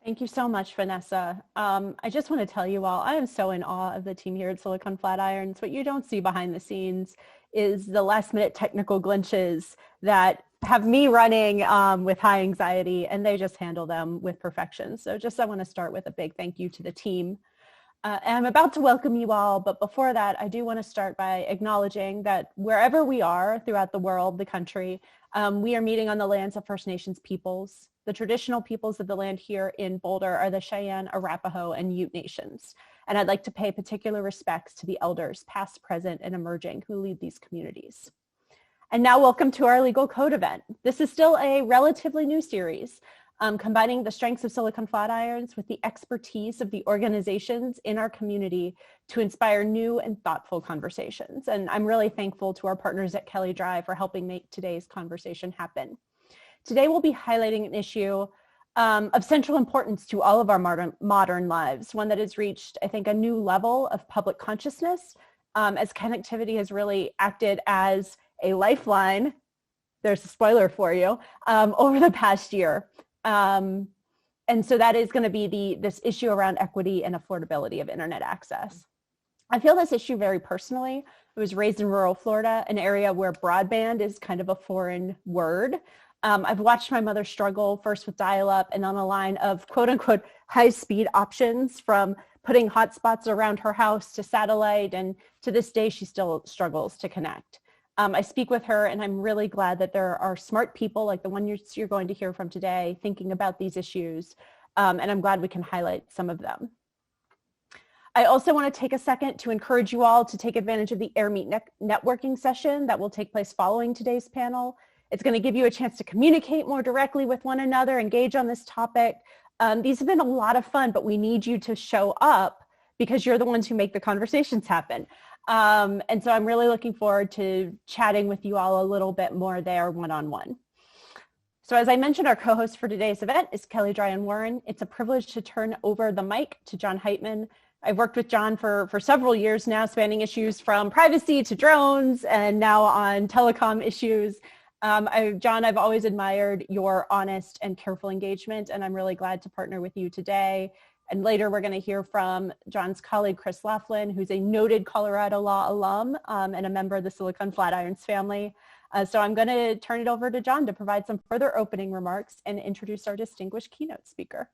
Thank you so much, Vanessa. I just want to tell you all, I am so in awe of the team here at Silicon Flatirons. What you don't see behind the scenes is the last minute technical glitches that have me running with high anxiety, and they just handle them with perfection. So I want to start with a big thank you to the team. And I'm about to welcome you all, but before that, I do want to start by acknowledging that wherever we are throughout the world, the country, we are meeting on the lands of First Nations peoples. The traditional peoples of the land here in Boulder are the Cheyenne, Arapaho, and Ute nations. And I'd like to pay particular respects to the elders, past, present, and emerging, who lead these communities. And now welcome to our Legal Code event. This is still a relatively new series, combining the strengths of Silicon Flatirons with the expertise of the organizations in our community to inspire new and thoughtful conversations. And I'm really thankful to our partners at Kelley Drye for helping make today's conversation happen. Today, we'll be highlighting an issue of central importance to all of our modern lives, one that has reached, I think, a new level of public consciousness as connectivity has really acted as a lifeline, there's a spoiler for you, over the past year. And so that is going to be this issue around equity and affordability of internet access. I feel this issue very personally. I was raised in rural Florida, an area where broadband is kind of a foreign word. I've watched my mother struggle first with dial-up and on a line of quote unquote high-speed options, from putting hotspots around her house to satellite, and to this day she still struggles to connect. I speak with her, and I'm really glad that there are smart people like the one you're going to hear from today thinking about these issues, and I'm glad we can highlight some of them. I also want to take a second to encourage you all to take advantage of the AirMeet networking session that will take place following today's panel. It's going to give you a chance to communicate more directly with one another, engage on this topic. These have been a lot of fun, but we need you to show up because you're the ones who make the conversations happen. And so I'm really looking forward to chatting with you all a little bit more there one-on-one. So as I mentioned, our co-host for today's event is Kelley, Drye, and Warren. It's a privilege to turn over the mic to John Heitmann. I've worked with John for several years now, spanning issues from privacy to drones and now on telecom issues. John, I've always admired your honest and careful engagement, and I'm really glad to partner with you today. And later we're going to hear from John's colleague, Chris Laughlin, who's a noted Colorado law alum and a member of the Silicon Flatirons family. So I'm going to turn it over to John to provide some further opening remarks and introduce our distinguished keynote speaker.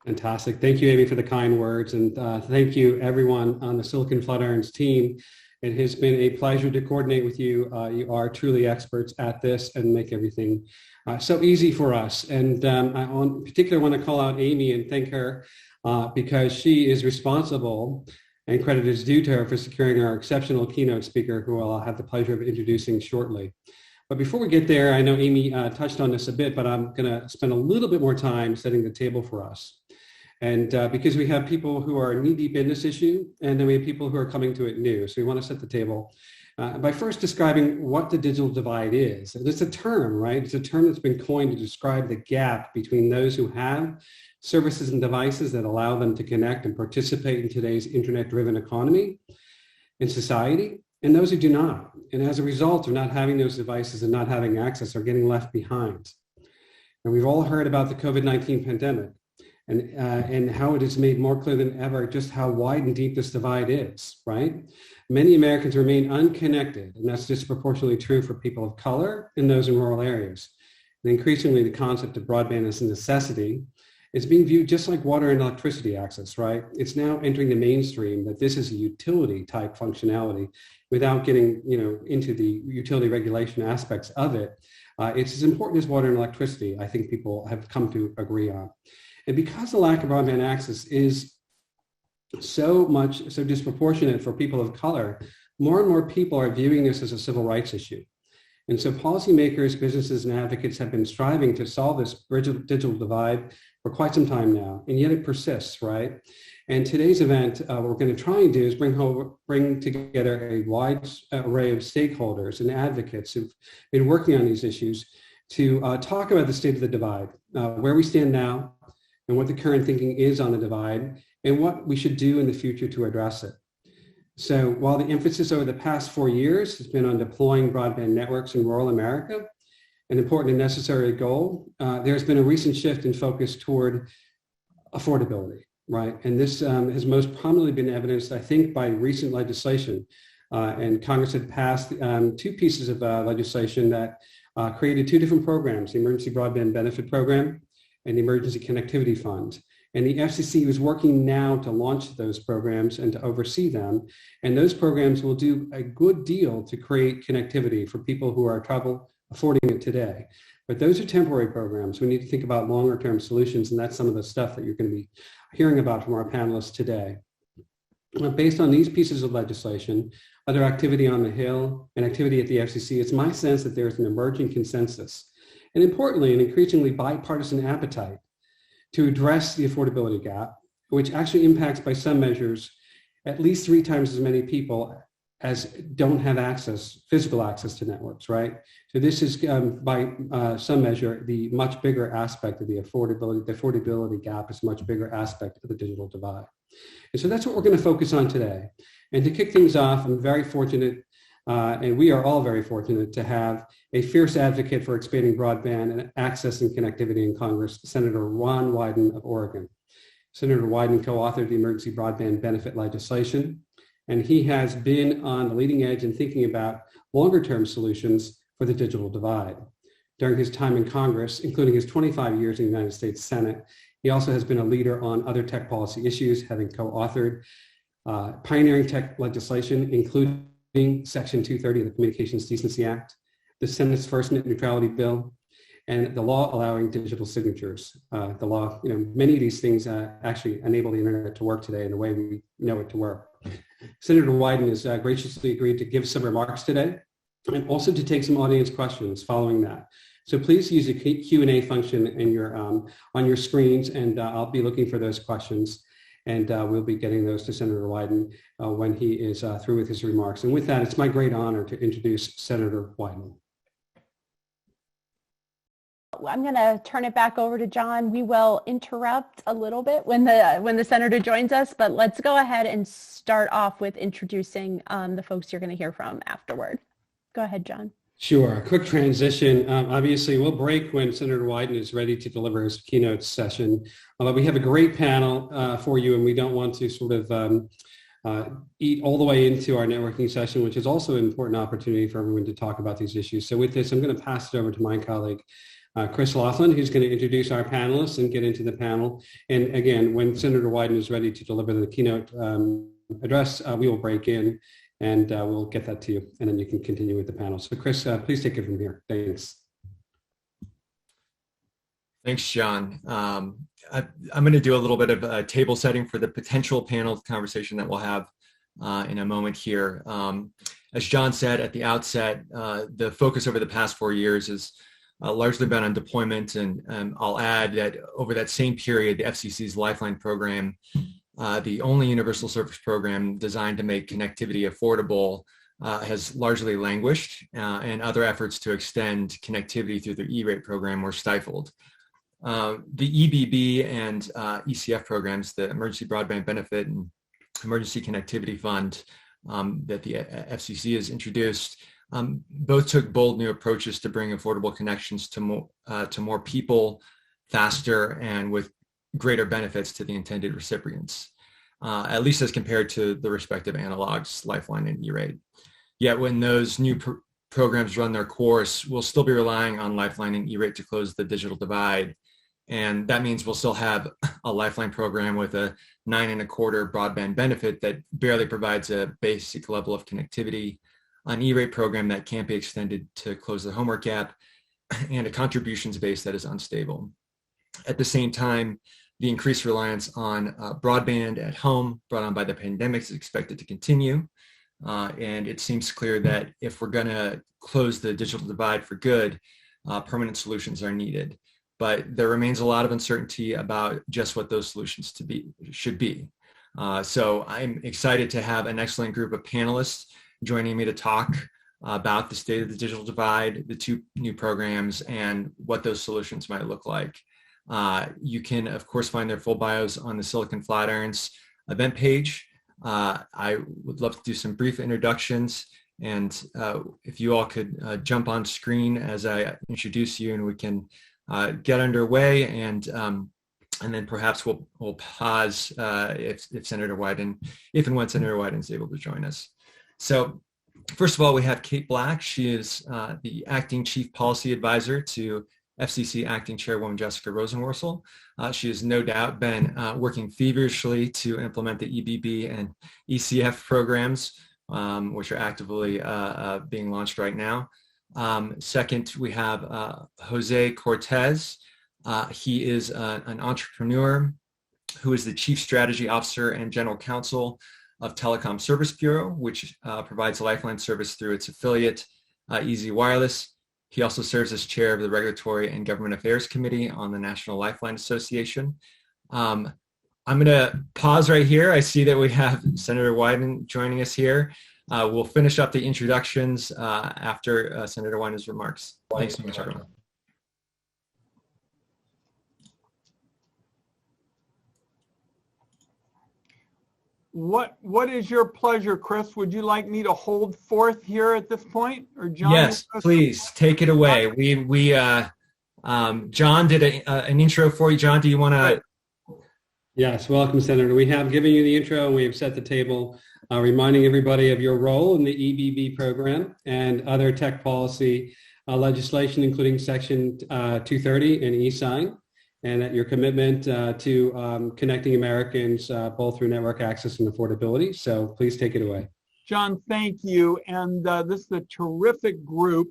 Fantastic. Thank you, Amie, for the kind words. And thank you, everyone on the Silicon Flatirons team. It has been a pleasure to coordinate with you. You are truly experts at this and make everything so easy for us. And I in particular want to call out Amie and thank her because she is responsible, and credit is due to her, for securing our exceptional keynote speaker, who I'll have the pleasure of introducing shortly. But before we get there, I know Amie touched on this a bit, but I'm going to spend a little bit more time setting the table for us. And because we have people who are knee-deep in this issue, and then we have people who are coming to it new. So we want to set the table by first describing what the digital divide is. It's a term, right? It's a term that's been coined to describe the gap between those who have services and devices that allow them to connect and participate in today's internet-driven economy and society, and those who do not. And as a result of not having those devices and not having access, are getting left behind. And we've all heard about the COVID-19 pandemic. And how it is made more clear than ever just how wide and deep this divide is, right? Many Americans remain unconnected, and that's disproportionately true for people of color and those in rural areas. And increasingly, the concept of broadband as a necessity is being viewed just like water and electricity access, right? It's now entering the mainstream that this is a utility type functionality without getting into the utility regulation aspects of it. It's as important as water and electricity, I think people have come to agree on. And because the lack of broadband access is so disproportionate for people of color, more and more people are viewing this as a civil rights issue. And so policymakers, businesses, and advocates have been striving to solve this digital divide for quite some time now, and yet it persists, right? And today's event, what we're going to try and do is bring together a wide array of stakeholders and advocates who've been working on these issues to talk about the state of the divide, where we stand now, and what the current thinking is on the divide, and what we should do in the future to address it. So while the emphasis over the past 4 years has been on deploying broadband networks in rural America, an important and necessary goal, there's been a recent shift in focus toward affordability, right? And this has most prominently been evidenced, I think, by recent legislation. And Congress had passed two pieces of legislation that created two different programs, the Emergency Broadband Benefit Program and the Emergency Connectivity Fund. And the FCC is working now to launch those programs and to oversee them. And those programs will do a good deal to create connectivity for people who are trouble affording it today. But those are temporary programs. We need to think about longer term solutions, and that's some of the stuff that you're going to be hearing about from our panelists today. Based on these pieces of legislation, other activity on the Hill, and activity at the FCC, it's my sense that there's an emerging consensus, and importantly, an increasingly bipartisan appetite to address the affordability gap, which actually impacts by some measures at least 3 times as many people as don't have access, physical access to networks, right? So this is by some measure, the much bigger aspect of the affordability gap is a much bigger aspect of the digital divide. And so that's what we're going to focus on today. And to kick things off, I'm very fortunate, and we are all very fortunate to have a fierce advocate for expanding broadband and access and connectivity in Congress, Senator Ron Wyden of Oregon. Senator Wyden co-authored the Emergency Broadband Benefit legislation, and he has been on the leading edge in thinking about longer-term solutions for the digital divide. During his time in Congress, including his 25 years in the United States Senate, he also has been a leader on other tech policy issues, having co-authored pioneering tech legislation, including Section 230 of the Communications Decency Act, the Senate's first net neutrality bill, and the law allowing digital signatures. The law, many of these things actually enable the internet to work today in the way we know it to work. Senator Wyden has graciously agreed to give some remarks today and also to take some audience questions following that. So please use the Q&A function in your, on your screens, and I'll be looking for those questions. And we'll be getting those to Senator Wyden when he is through with his remarks. And with that, it's my great honor to introduce Senator Wyden. I'm going to turn it back over to John. We will interrupt a little bit when the senator joins us, but let's go ahead and start off with introducing the folks you're going to hear from afterward. Go ahead, John. Sure. A quick transition. Obviously, we'll break when Senator Wyden is ready to deliver his keynote session. But we have a great panel for you, and we don't want to sort of eat all the way into our networking session, which is also an important opportunity for everyone to talk about these issues. So with this, I'm going to pass it over to my colleague, Chris Laughlin, who's going to introduce our panelists and get into the panel. And again, when Senator Wyden is ready to deliver the keynote address, we will break in and we'll get that to you, and then you can continue with the panel. So Chris, please take it from here. Thanks. Thanks, John. I'm going to do a little bit of table setting for the potential panel conversation that we'll have in a moment here. As John said at the outset, the focus over the past 4 years has largely been on deployment, and I'll add that over that same period, the FCC's Lifeline program, the only universal service program designed to make connectivity affordable, has largely languished, and other efforts to extend connectivity through the E-rate program were stifled. The EBB and ECF programs, the Emergency Broadband Benefit and Emergency Connectivity Fund that the FCC has introduced, both took bold new approaches to bring affordable connections to more people faster and with greater benefits to the intended recipients, at least as compared to the respective analogs, Lifeline and E-rate. Yet when those new programs run their course, we'll still be relying on Lifeline and E-rate to close the digital divide. And that means we'll still have a Lifeline program with a 9.25 broadband benefit that barely provides a basic level of connectivity, an E-rate program that can't be extended to close the homework gap, and a contributions base that is unstable. At the same time, the increased reliance on broadband at home brought on by the pandemic is expected to continue. And it seems clear that if we're going to close the digital divide for good, permanent solutions are needed. But there remains a lot of uncertainty about just what those solutions should be. So I'm excited to have an excellent group of panelists joining me to talk about the state of the digital divide, the two new programs, and what those solutions might look like. You can, of course, find their full bios on the Silicon Flatirons event page. I would love to do some brief introductions, and if you all could jump on screen as I introduce you, and we can get underway. And and then perhaps we'll pause if Senator Wyden, if and when Senator Wyden is able to join us. So first of all, we have Kate Black. She is the Acting Chief Policy Advisor to FCC Acting Chairwoman Jessica Rosenworcel. She has no doubt been working feverishly to implement the EBB and ECF programs, which are actively being launched right now. Second, we have Jose Cortez. He is an entrepreneur who is the Chief Strategy Officer and General Counsel of Telecom Service Bureau, which provides Lifeline service through its affiliate, Easy Wireless. He also serves as chair of the Regulatory and Government Affairs Committee on the National Lifeline Association. I'm going to pause right here. I see that we have Senator Wyden joining us here. We'll finish up the introductions after Senator Wyden's remarks. Thanks so much, everyone. What is your pleasure, Chris? Would you like me to hold forth here at this point, or John? Yes, please take it away. John did an intro for you. John, do you want to? Yes, welcome, Senator. We have given you the intro and we have set the table, reminding everybody of your role in the EBB program and other tech policy legislation, including Section 230 and e-sign, and at your commitment to connecting Americans both through network access and affordability. So please take it away. John, thank you. And this is a terrific group.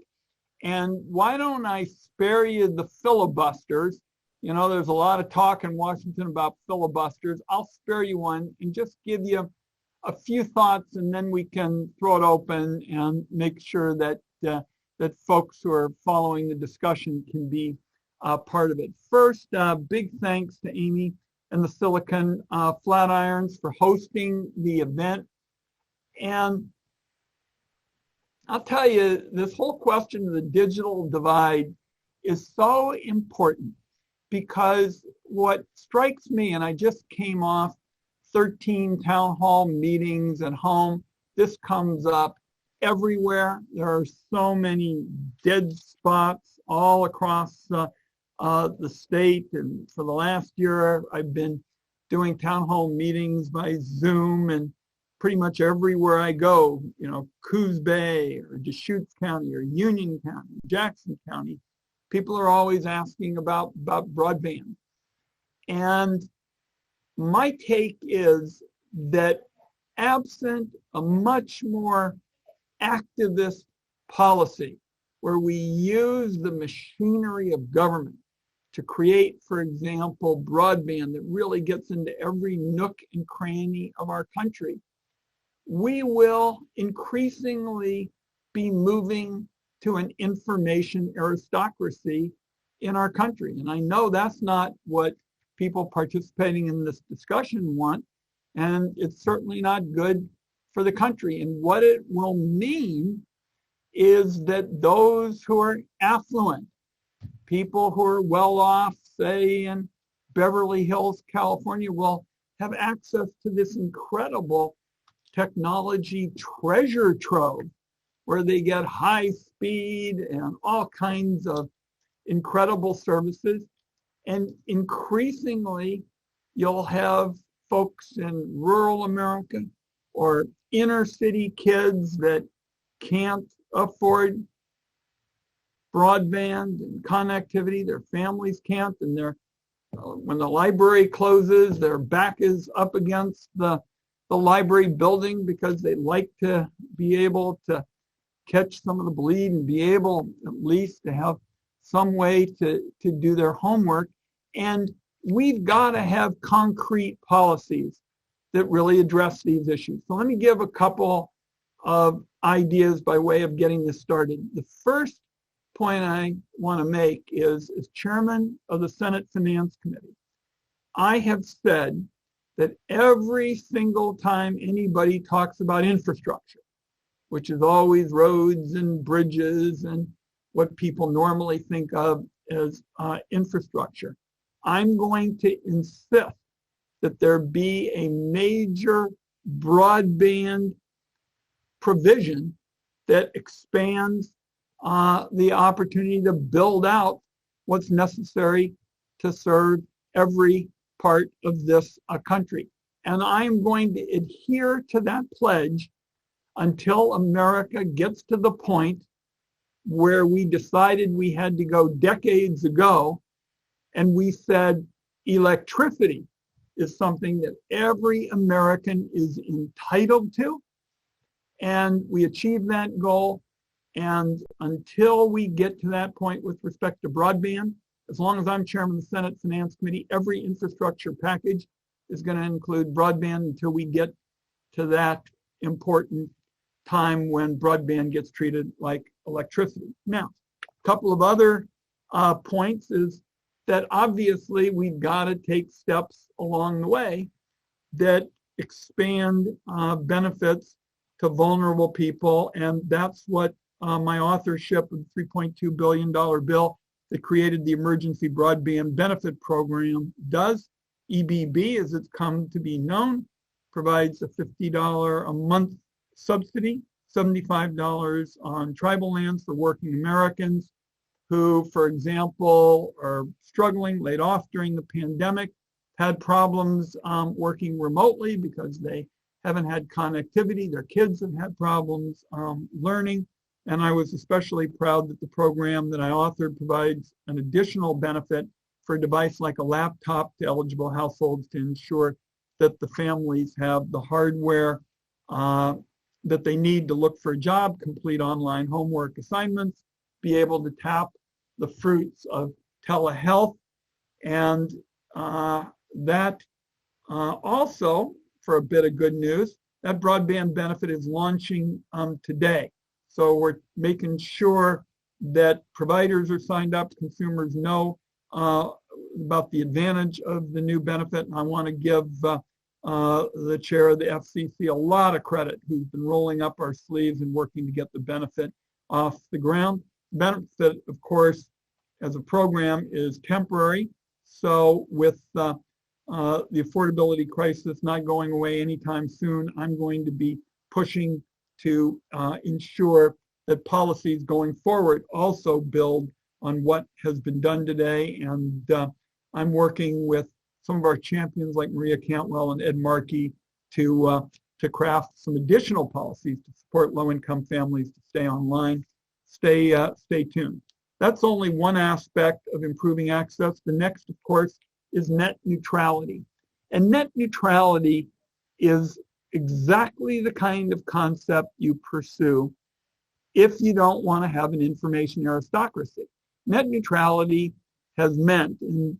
And why don't I spare you the filibusters? You know, there's a lot of talk in Washington about filibusters. I'll spare you one and just give you a few thoughts, and then we can throw it open and make sure that that folks who are following the discussion can be part of it. First, big thanks to Amie and the Silicon Flatirons for hosting the event. And I'll tell you, this whole question of the digital divide is so important, because what strikes me, and I just came off 13 town hall meetings at home, this comes up everywhere. There are so many dead spots all across the state. And for the last year, I've been doing town hall meetings by Zoom, and pretty much everywhere I go, you know, Coos Bay or Deschutes County or Union County, Jackson County, people are always asking about broadband. And my take is that absent a much more activist policy, where we use the machinery of government to create, for example, broadband that really gets into every nook and cranny of our country, we will increasingly be moving to an information aristocracy in our country. And I know that's not what people participating in this discussion want, and it's certainly not good for the country. And what it will mean is that those who are affluent, people who are well off, say in Beverly Hills, California, will have access to this incredible technology treasure trove, where they get high speed and all kinds of incredible services. And increasingly, you'll have folks in rural America or inner city kids that can't afford broadband and connectivity. Their families can't, and when the library closes, their back is up against the library building because they like to be able to catch some of the bleed and be able at least to have some way to do their homework. And we've got to have concrete policies that really address these issues. So let me give a couple of ideas by way of getting this started. The first point I want to make is, as chairman of the Senate Finance Committee, I have said that every single time anybody talks about infrastructure, which is always roads and bridges and what people normally think of as infrastructure, I'm going to insist that there be a major broadband provision that expands the opportunity to build out what's necessary to serve every part of this country. And I'm going to adhere to that pledge until America gets to the point where we decided we had to go decades ago, and we said electricity is something that every American is entitled to, and we achieve that goal. And until we get to that point with respect to broadband, as long as I'm chairman of the Senate Finance Committee, every infrastructure package is going to include broadband until we get to that important time when broadband gets treated like electricity. Now, a couple of other points is that obviously we've got to take steps along the way that expand benefits to vulnerable people, and that's what my authorship of the $3.2 billion bill that created the Emergency Broadband Benefit Program does. EBB, as it's come to be known, provides a $50 a month subsidy, $75 on tribal lands for working Americans who, for example, are struggling, laid off during the pandemic, had problems working remotely because they haven't had connectivity. Their kids have had problems learning. And I was especially proud that the program that I authored provides an additional benefit for a device like a laptop to eligible households to ensure that the families have the hardware that they need to look for a job, complete online homework assignments, be able to tap the fruits of telehealth. And that also, for a bit of good news, that broadband benefit is launching today. So we're making sure that providers are signed up, consumers know about the advantage of the new benefit. And I want to give the chair of the FCC a lot of credit, who's been rolling up our sleeves and working to get the benefit off the ground. Benefit, of course, as a program is temporary. So with the affordability crisis not going away anytime soon, I'm going to be pushing to ensure that policies going forward also build on what has been done today. And I'm working with some of our champions like Maria Cantwell and Ed Markey to craft some additional policies to support low-income families to stay online. Stay tuned. That's only one aspect of improving access. The next, of course, is net neutrality. And net neutrality is exactly the kind of concept you pursue if you don't want to have an information aristocracy. Net neutrality has meant, and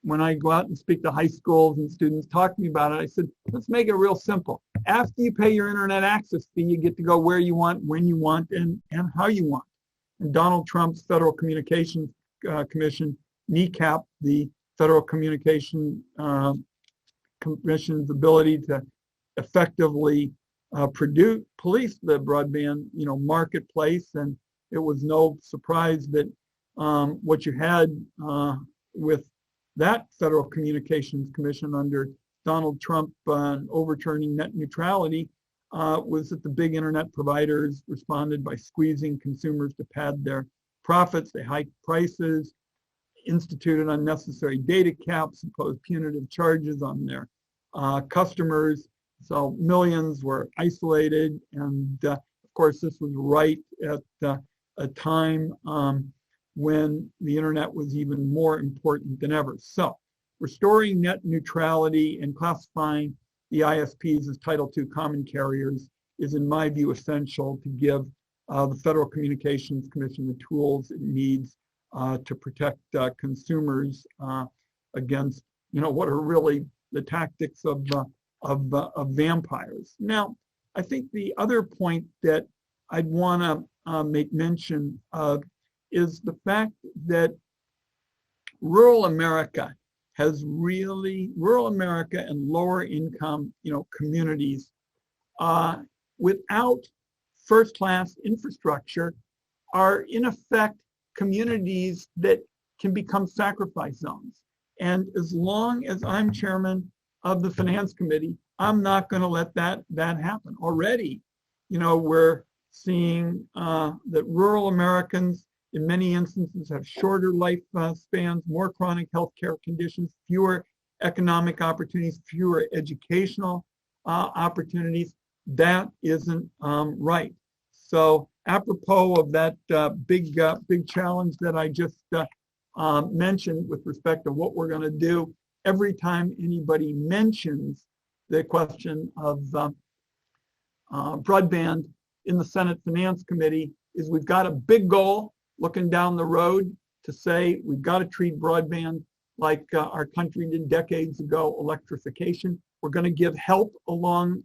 when I go out and speak to high schools and students talk to me about it, I said, let's make it real simple. After you pay your internet access fee, you get to go where you want, when you want, and how you want. And Donald Trump's Federal Communications Commission kneecapped the Federal Communication Commission's ability to effectively police the broadband, marketplace. And it was no surprise that what you had with that Federal Communications Commission under Donald Trump overturning net neutrality was that the big internet providers responded by squeezing consumers to pad their profits. They hiked prices, instituted unnecessary data caps, imposed punitive charges on their customers. So millions were isolated. And of course, this was right at a time when the internet was even more important than ever. So restoring net neutrality and classifying the ISPs as Title II common carriers is, in my view, essential to give the Federal Communications Commission the tools it needs to protect consumers against, what are really the tactics of vampires. Now, I think the other point that I'd want to make mention of is the fact that rural America and lower income, communities, without first-class infrastructure, are in effect communities that can become sacrifice zones. And as long as I'm chairman of the Finance Committee, I'm not going to let that happen. Already, we're seeing that rural Americans in many instances have shorter life spans, more chronic health care conditions, fewer economic opportunities, fewer educational opportunities. That isn't right. So apropos of that big challenge that I just mentioned with respect to what we're going to do, every time anybody mentions the question of broadband in the Senate Finance Committee, is we've got a big goal looking down the road to say we've got to treat broadband like our country did decades ago, electrification. We're going to give help along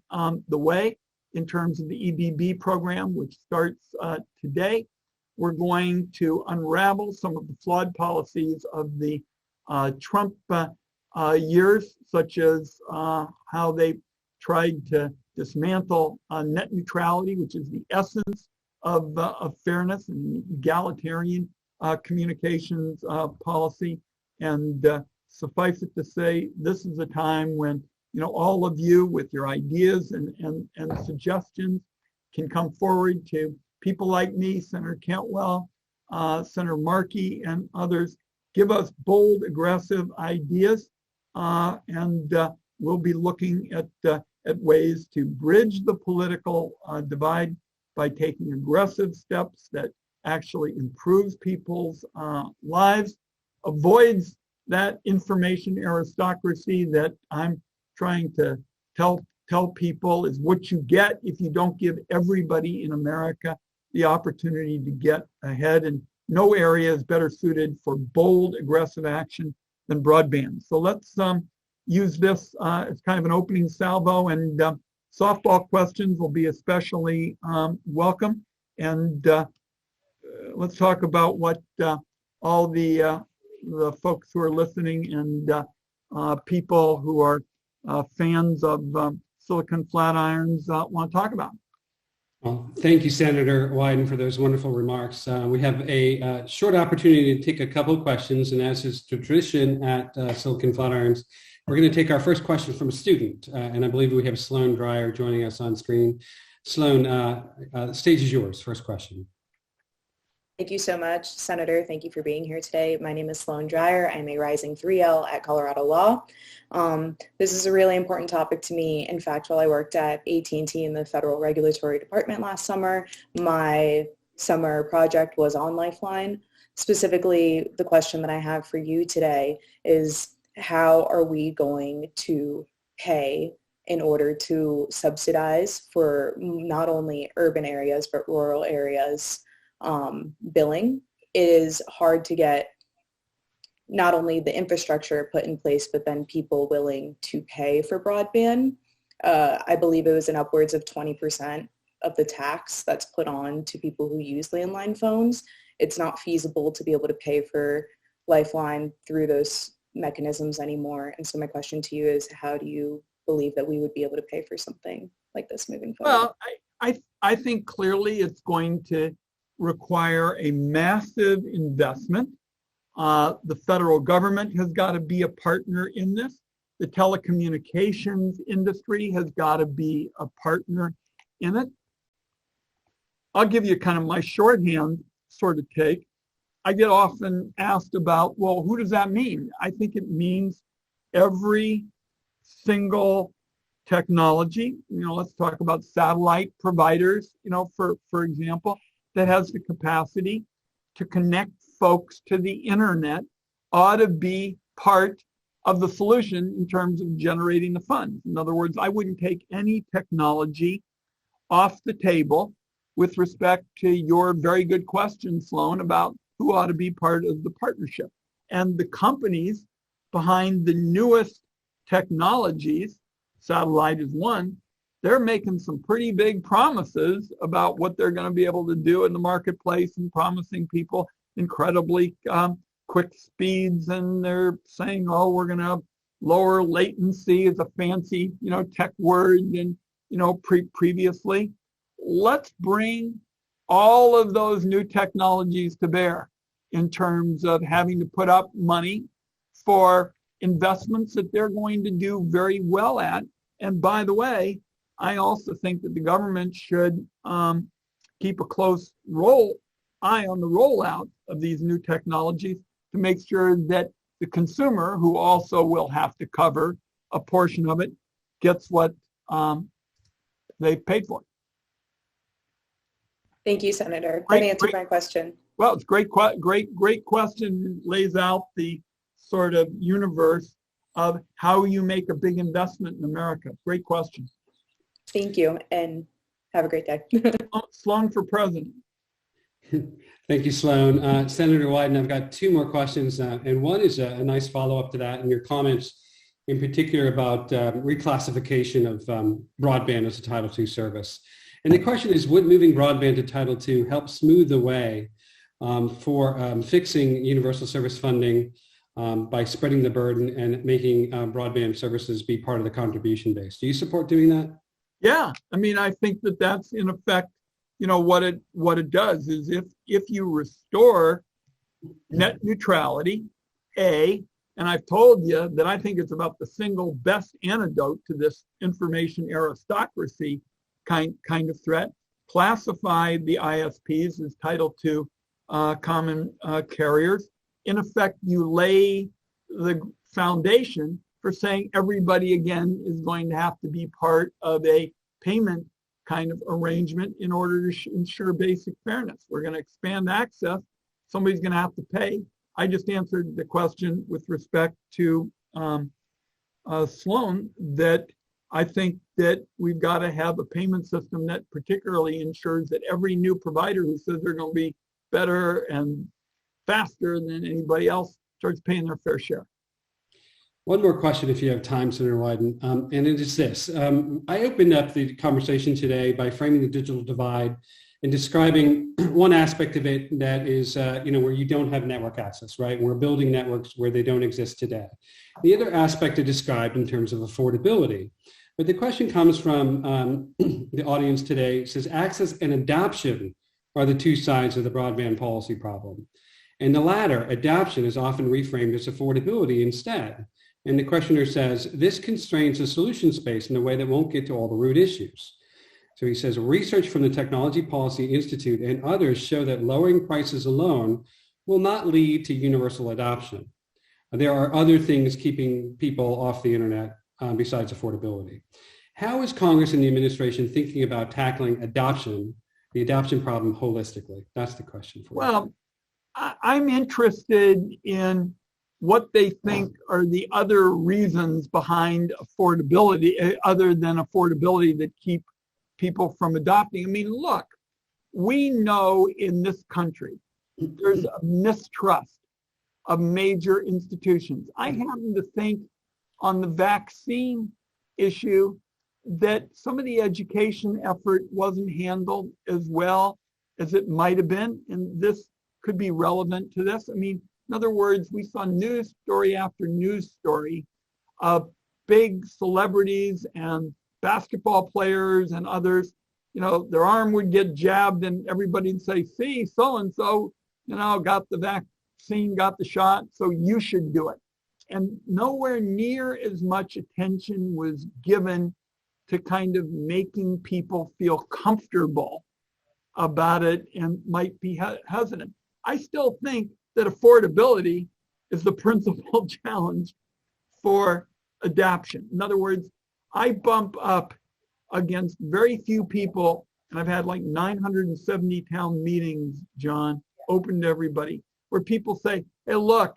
the way in terms of the EBB program, which starts today. We're going to unravel some of the flawed policies of the Trump years, such as how they tried to dismantle net neutrality, which is the essence of fairness and egalitarian communications policy. And suffice it to say, this is a time when, you know, all of you with your ideas and suggestions can come forward to people like me, Senator Cantwell, Senator Markey, and others. Give us bold, aggressive ideas, and we'll be looking at ways to bridge the political divide by taking aggressive steps that actually improves people's lives, avoids that information aristocracy that I'm trying to tell people is what you get if you don't give everybody in America the opportunity to get ahead. And no area is better suited for bold, aggressive action than broadband. So let's use this as kind of an opening salvo, and softball questions will be especially welcome. And let's talk about what all the folks who are listening and people who are fans of Silicon Flatirons want to talk about. Well, thank you, Senator Wyden, for those wonderful remarks. We have a short opportunity to take a couple of questions, and as is tradition at Silicon Flatirons, we're going to take our first question from a student, and I believe we have Sloan Drye joining us on screen. Sloan, the stage is yours. First question. Thank you so much, Senator. Thank you for being here today. My name is Sloan Drye. I'm a rising 3L at Colorado Law. This is a really important topic to me. In fact, while I worked at AT&T in the Federal Regulatory Department last summer, my summer project was on Lifeline. Specifically, the question that I have for you today is, how are we going to pay in order to subsidize for not only urban areas, but rural areas billing? It is hard to get not only the infrastructure put in place, but then people willing to pay for broadband. I believe it was in upwards of 20% of the tax that's put on to people who use landline phones. It's not feasible to be able to pay for Lifeline through those mechanisms anymore. And so my question to you is, how do you believe that we would be able to pay for something like this moving forward? Well, I think clearly it's going to require a massive investment. The federal government has got to be a partner in this. The telecommunications industry has got to be a partner in it. I'll give you kind of my shorthand sort of take. I get often asked about, well, who does that mean? I think it means every single technology. You know, let's talk about satellite providers, you know, for example, that has the capacity to connect folks to the internet ought to be part of the solution in terms of generating the funds. In other words, I wouldn't take any technology off the table with respect to your very good question, Sloan, about who ought to be part of the partnership. And the companies behind the newest technologies, satellite is one, they're making some pretty big promises about what they're going to be able to do in the marketplace and promising people incredibly quick speeds. And they're saying, oh, we're going to lower latency is a fancy, you know, tech word. And, you know, previously, let's bring all of those new technologies to bear in terms of having to put up money for investments that they're going to do very well at. And by the way, I also think that the government should keep a close eye on the rollout of these new technologies to make sure that the consumer, who also will have to cover a portion of it, gets what they paid for. Thank you, Senator. That answered my question. Well, it's great question. It lays out the sort of universe of how you make a big investment in America. Great question. Thank you, and have a great day. Sloan for president. Thank you, Sloan. Senator Wyden, I've got two more questions, and one is a nice follow-up to that, and your comments in particular about reclassification of broadband as a Title II service. And the question is, would moving broadband to Title II help smooth the way for fixing universal service funding by spreading the burden and making broadband services be part of the contribution base? Do you support doing that? Yeah, I mean, I think that that's in effect, what it does is if you restore net neutrality, and I've told you that I think it's about the single best antidote to this information aristocracy kind of threat, classify the ISPs as Title II common carriers. In effect, you lay the foundation for saying everybody again is going to have to be part of a payment kind of arrangement in order to ensure basic fairness. We're going to expand access. Somebody's going to have to pay. I just answered the question with respect to Sloan that I think that we've got to have a payment system that particularly ensures that every new provider who says they're going to be better and faster than anybody else starts paying their fair share. One more question, if you have time, Senator Wyden, and it is this. I opened up the conversation today by framing the digital divide and describing one aspect of it that is, where you don't have network access, right? We're building networks where they don't exist today. The other aspect I described in terms of affordability. But the question comes from the audience today. It says access and adoption are the two sides of the broadband policy problem. And the latter, adoption, is often reframed as affordability instead. And the questioner says, this constrains the solution space in a way that won't get to all the root issues. So he says, research from the Technology Policy Institute and others show that lowering prices alone will not lead to universal adoption. There are other things keeping people off the internet besides affordability. How is Congress and the administration thinking about tackling the adoption problem holistically? That's the question for you. Well, I'm interested in what they think are the other reasons behind affordability, other than affordability, that keep people from adopting. I mean, look, we know in this country, there's a mistrust of major institutions. I happen to think on the vaccine issue that some of the education effort wasn't handled as well as it might have been, and this could be relevant to this. I mean, in other words, we saw news story after news story of big celebrities and basketball players and others, their arm would get jabbed and everybody would say, see, so-and-so, got the vaccine, got the shot, so you should do it. And nowhere near as much attention was given to kind of making people feel comfortable about it and might be hesitant. I still think that affordability is the principal challenge for adoption. In other words, I bump up against very few people, and I've had like 970 town meetings, John, open to everybody, where people say, hey, look,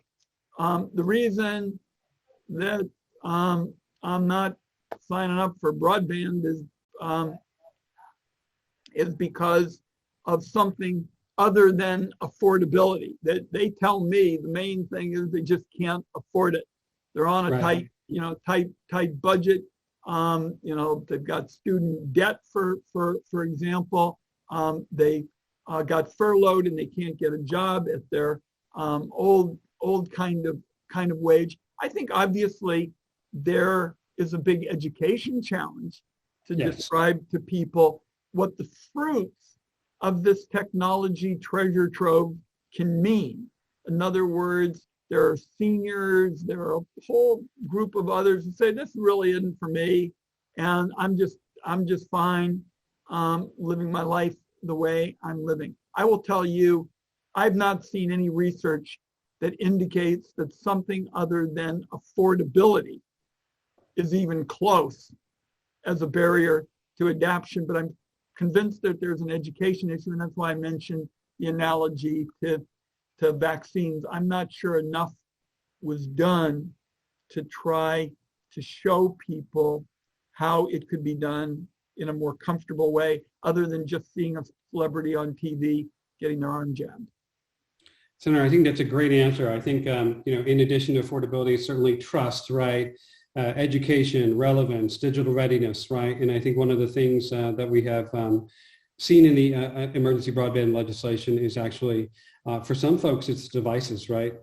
the reason that I'm not signing up for broadband is because of something other than affordability. That they tell me the main thing is they just can't afford it. They're on a tight budget. They've got student debt, for example. They got furloughed and they can't get a job at their old kind of wage. I think obviously there is a big education challenge to describe to people what the fruits of this technology treasure trove can mean. In other words, there are seniors, there are a whole group of others who say, this really isn't for me, and I'm just fine living my life the way I'm living. I will tell you, I've not seen any research that indicates that something other than affordability is even close as a barrier to adoption. But I'm convinced that there's an education issue, and that's why I mentioned the analogy to vaccines. I'm not sure enough was done to try to show people how it could be done in a more comfortable way, other than just seeing a celebrity on TV getting their arm jabbed. Senator, I think that's a great answer. I think, in addition to affordability, certainly trust, right? Education, relevance, digital readiness, right? And I think one of the things that we have seen in the emergency broadband legislation is actually, for some folks, it's devices, right?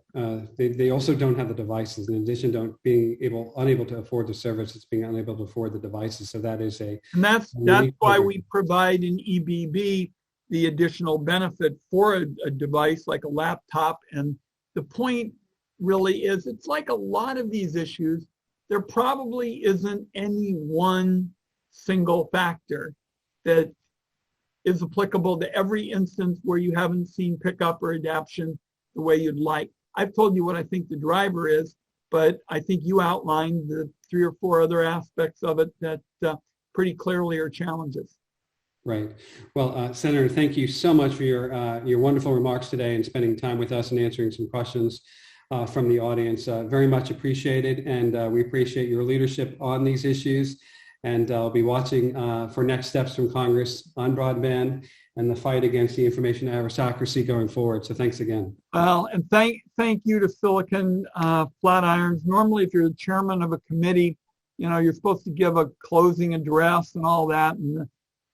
They also don't have the devices. In addition to being unable to afford the service, it's being unable to afford the devices. So that is and that's why we provide in EBB the additional benefit for a device like a laptop. And the point really is, it's like a lot of these issues, there probably isn't any one single factor that is applicable to every instance where you haven't seen pickup or adoption the way you'd like. I've told you what I think the driver is, but I think you outlined the 3 or 4 other aspects of it that pretty clearly are challenges. Right. Well, Senator, thank you so much for your wonderful remarks today and spending time with us and answering some questions from the audience. Very much appreciated, and we appreciate your leadership on these issues. And I'll be watching for next steps from Congress on broadband and the fight against the information aristocracy going forward. So thanks again. Well, and thank you to Silicon Flatirons. Normally, if you're the chairman of a committee, you're supposed to give a closing address and all that. And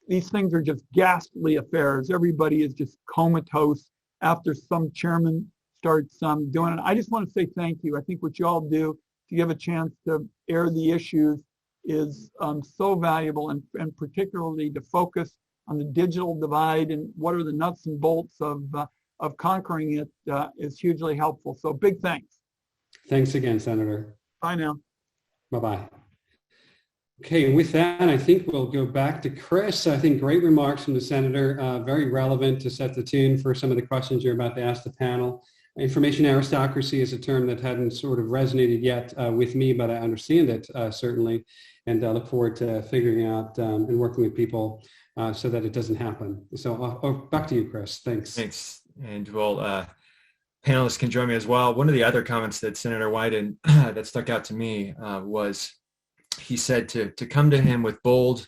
these things are just ghastly affairs. Everybody is just comatose after some chairman starts doing it. I just want to say thank you. I think what you all do to give a chance to air the issues is so valuable, and particularly to focus on the digital divide and what are the nuts and bolts of conquering it is hugely helpful. So big thanks. Thanks again, Senator. Bye now. Bye-bye. Okay, and with that, I think we'll go back to Chris. I think great remarks from the Senator, very relevant to set the tune for some of the questions you're about to ask the panel. Information aristocracy is a term that hadn't sort of resonated yet with me, but I understand it certainly, and I look forward to figuring out and working with people so that it doesn't happen. So back to you, Chris. Thanks. Thanks. And panelists can join me as well. One of the other comments that Senator Wyden that stuck out to me was he said to come to him with bold,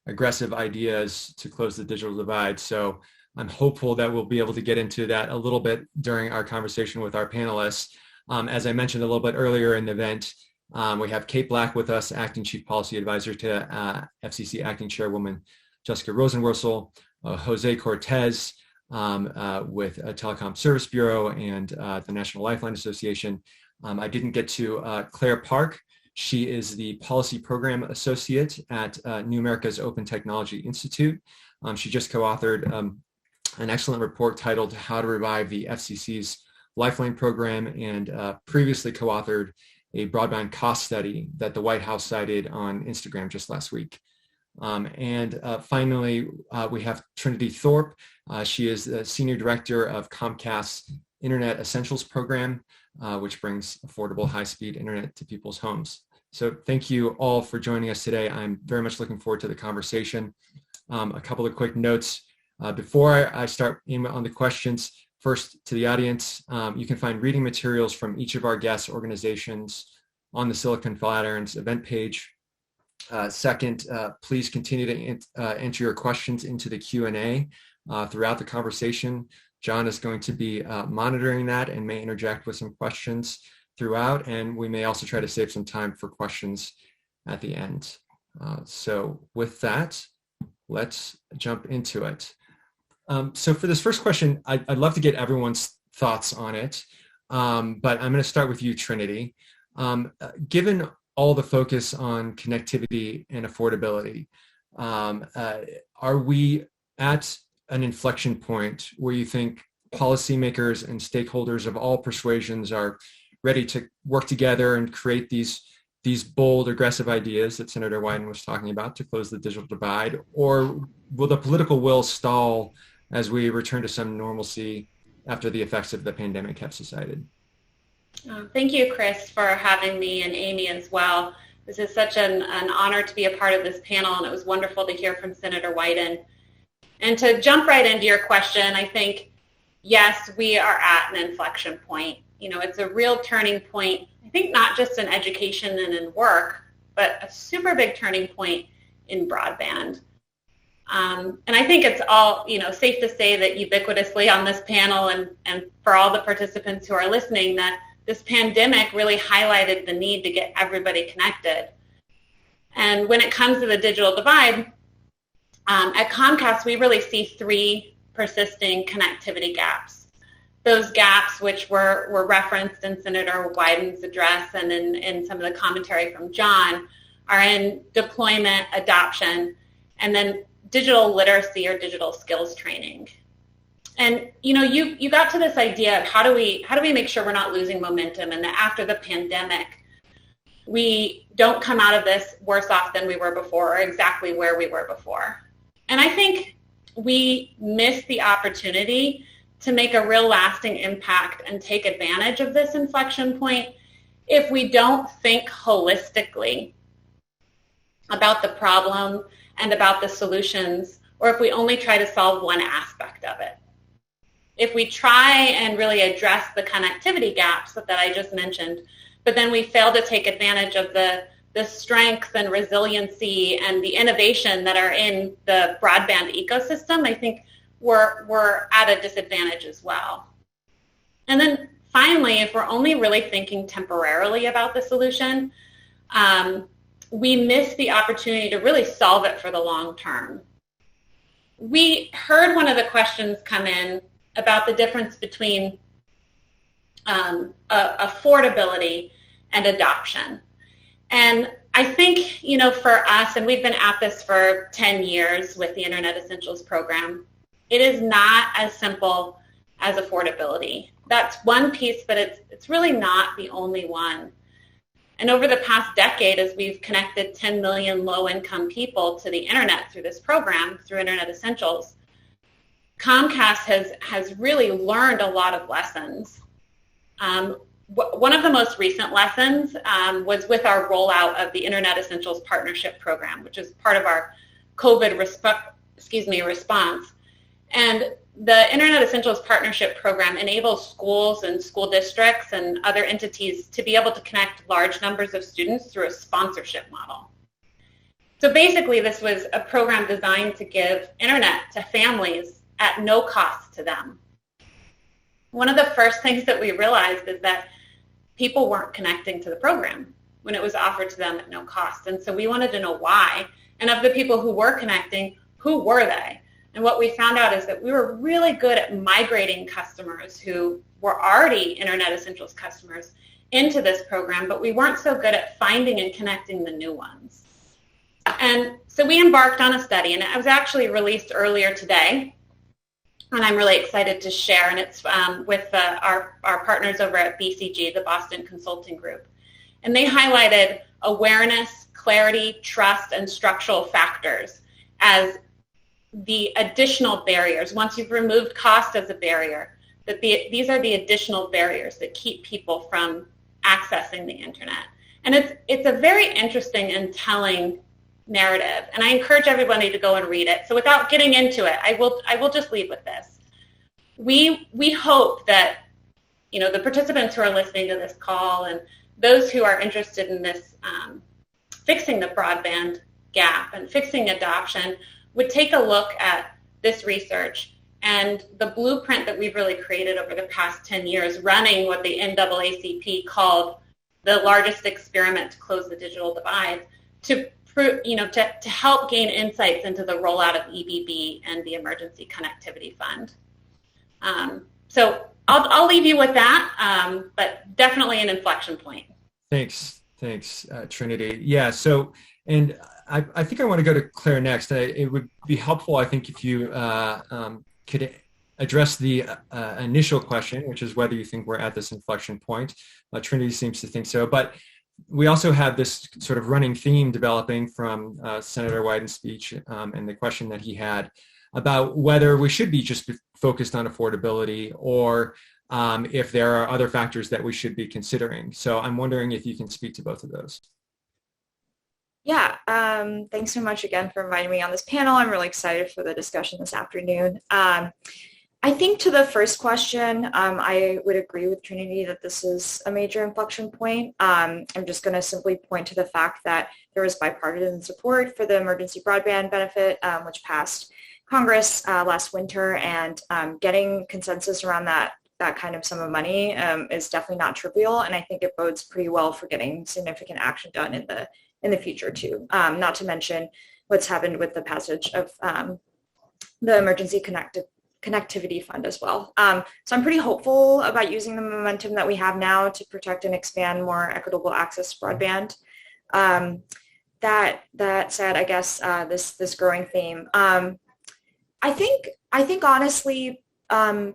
aggressive ideas to close the digital divide. So I'm hopeful that we'll be able to get into that a little bit during our conversation with our panelists. As I mentioned a little bit earlier in the event, we have Kate Black with us, Acting Chief Policy Advisor to FCC Acting Chairwoman Jessica Rosenworcel, Jose Cortez with Telecom Service Bureau and the National Lifeline Association. I didn't get to Claire Park. She is the Policy Program Associate at New America's Open Technology Institute. She just co-authored an excellent report titled How to Revive the FCC's Lifeline Program, and previously co-authored a broadband cost study that the White House cited on Instagram just last week. And finally, we have Trinity Thorpe. She is the Senior Director of Comcast's Internet Essentials Program, which brings affordable high-speed internet to people's homes. So thank you all for joining us today. I'm very much looking forward to the conversation. A couple of quick notes before I start on the questions. First, to the audience, you can find reading materials from each of our guest organizations on the Silicon Flatirons event page. Second, please continue to enter your questions into the Q&A throughout the conversation. John is going to be monitoring that and may interject with some questions throughout, and we may also try to save some time for questions at the end. So with that, let's jump into it. So for this first question, I'd love to get everyone's thoughts on it, but I'm going to start with you, Trinity. Given all the focus on connectivity and affordability, are we at an inflection point where you think policymakers and stakeholders of all persuasions are ready to work together and create these bold, aggressive ideas that Senator Wyden was talking about to close the digital divide? Or will the political will stall as we return to some normalcy after the effects of the pandemic have subsided? Thank you, Chris, for having me, and Amie as well. This is such an honor to be a part of this panel, and it was wonderful to hear from Senator Wyden. And to jump right into your question, I think, yes, we are at an inflection point. You know, it's a real turning point, I think not just in education and in work, but a super big turning point in broadband. And I think it's all, you know, safe to say that ubiquitously on this panel and for all the participants who are listening, that this pandemic really highlighted the need to get everybody connected. And when it comes to the digital divide, at Comcast, we really see three persisting connectivity gaps. Those gaps, which were referenced in Senator Wyden's address and in some of the commentary from John, are in deployment, adoption, and then digital literacy or digital skills training. And you know, you got to this idea of how do we make sure we're not losing momentum, and that after the pandemic, we don't come out of this worse off than we were before, or exactly where we were before. And I think we missed the opportunity to make a real lasting impact and take advantage of this inflection point if we don't think holistically about the problem and about the solutions, or if we only try to solve one aspect of it. If we try and really address the connectivity gaps that I just mentioned, but then we fail to take advantage of the strength and resiliency and the innovation that are in the broadband ecosystem, I think we're at a disadvantage as well. And then finally, if we're only really thinking temporarily about the solution, we miss the opportunity to really solve it for the long term. We heard one of the questions come in about the difference between affordability and adoption. And I think, you know, for us, and we've been at this for 10 years with the Internet Essentials program, it is not as simple as affordability. That's one piece, but it's really not the only one. And over the past decade, as we've connected 10 million low-income people to the internet through this program, through Internet Essentials, Comcast has really learned a lot of lessons. One of the most recent lessons was with our rollout of the Internet Essentials Partnership Program, which is part of our COVID response. And the Internet Essentials Partnership Program enables schools and school districts and other entities to be able to connect large numbers of students through a sponsorship model. So basically, this was a program designed to give internet to families at no cost to them. One of the first things that we realized is that people weren't connecting to the program when it was offered to them at no cost. And so we wanted to know why. And of the people who were connecting, who were they? And what we found out is that we were really good at migrating customers who were already Internet Essentials customers into this program, but we weren't so good at finding and connecting the new ones. And so we embarked on a study, and it was actually released earlier today, and I'm really excited to share, and it's with our partners over at BCG, the Boston Consulting Group. And they highlighted awareness, clarity, trust, and structural factors as the additional barriers. Once you've removed cost as a barrier, that these are the additional barriers that keep people from accessing the internet. And it's a very interesting and telling narrative, and I encourage everybody to go and read it. So without getting into it, I will just leave with this. We hope that, you know, the participants who are listening to this call and those who are interested in this fixing the broadband gap and fixing adoption would take a look at this research and the blueprint that we've really created over the past 10 years, running what the NAACP called the largest experiment to close the digital divide, to help gain insights into the rollout of EBB and the Emergency Connectivity Fund. So I'll leave you with that, but definitely an inflection point. Thanks, Trinity. Yeah, so, and I think I want to go to Claire next. It would be helpful, I think, if you could address the initial question, which is whether you think we're at this inflection point. Trinity seems to think so, but we also have this sort of running theme developing from Senator Wyden's speech and the question that he had about whether we should be just focused on affordability or if there are other factors that we should be considering. So I'm wondering if you can speak to both of those. Yeah, thanks so much again for inviting me on this panel. I'm really excited for the discussion this afternoon. I think to the first question, I would agree with Trinity that this is a major inflection point. I'm just going to simply point to the fact that there was bipartisan support for the emergency broadband benefit, which passed Congress last winter, and getting consensus around that kind of sum of money is definitely not trivial, and I think it bodes pretty well for getting significant action done in the future too. Not to mention what's happened with the passage of the emergency connectivity fund as well. So I'm pretty hopeful about using the momentum that we have now to protect and expand more equitable access to broadband. That said, I guess this growing theme. I think honestly,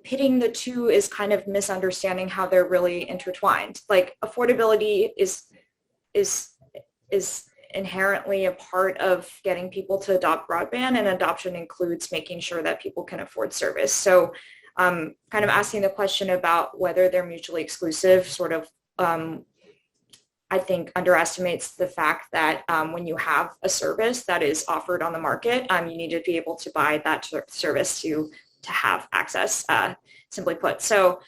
pitting the two is kind of misunderstanding how they're really intertwined. Like affordability is inherently a part of getting people to adopt broadband, and adoption includes making sure that people can afford service. So kind of asking the question about whether they're mutually exclusive sort of, I think, underestimates the fact that when you have a service that is offered on the market, you need to be able to buy that service to have access, simply put. So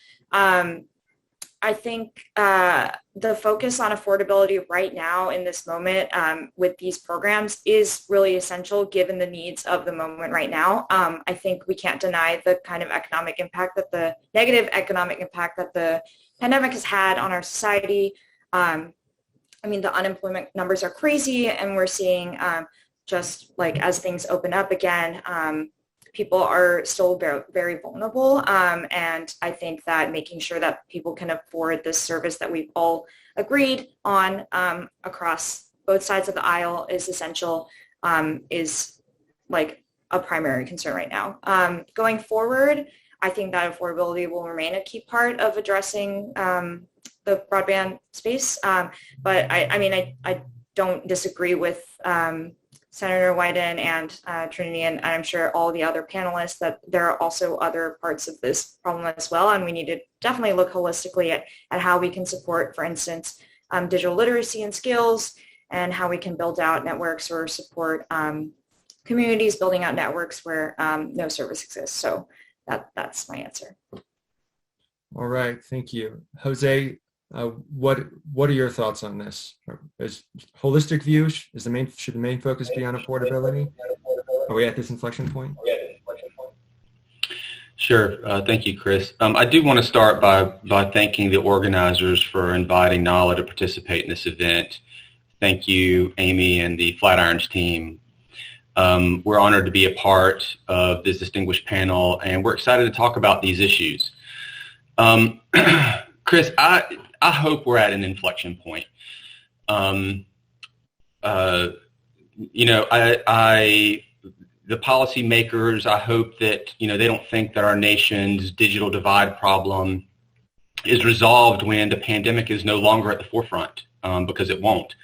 I think the focus on affordability right now in this moment with these programs is really essential given the needs of the moment right now. I think we can't deny the kind of economic impact that the negative economic impact that the pandemic has had on our society. I mean, the unemployment numbers are crazy, and we're seeing just like as things open up again, people are still very, very vulnerable. And I think that making sure that people can afford this service that we've all agreed on across both sides of the aisle is essential, is like a primary concern right now. Going forward, I think that affordability will remain a key part of addressing the broadband space. But I don't disagree with Senator Wyden and Trinity, and I'm sure all the other panelists, that there are also other parts of this problem as well, and we need to definitely look holistically at how we can support, for instance, digital literacy and skills, and how we can build out networks or support communities building out networks where no service exists. So that's my answer. All right, thank you. Jose, what are your thoughts on this? Is holistic view, should the main focus be on affordability? Are we at this inflection point? Sure. Thank you, Chris. I do want to start by thanking the organizers for inviting NALA to participate in this event. Thank you, Amie and the Flatirons team. We're honored to be a part of this distinguished panel, and we're excited to talk about these issues. Chris, I hope we're at an inflection point. The policymakers, I hope that, they don't think that our nation's digital divide problem is resolved when the pandemic is no longer at the forefront, because it won't.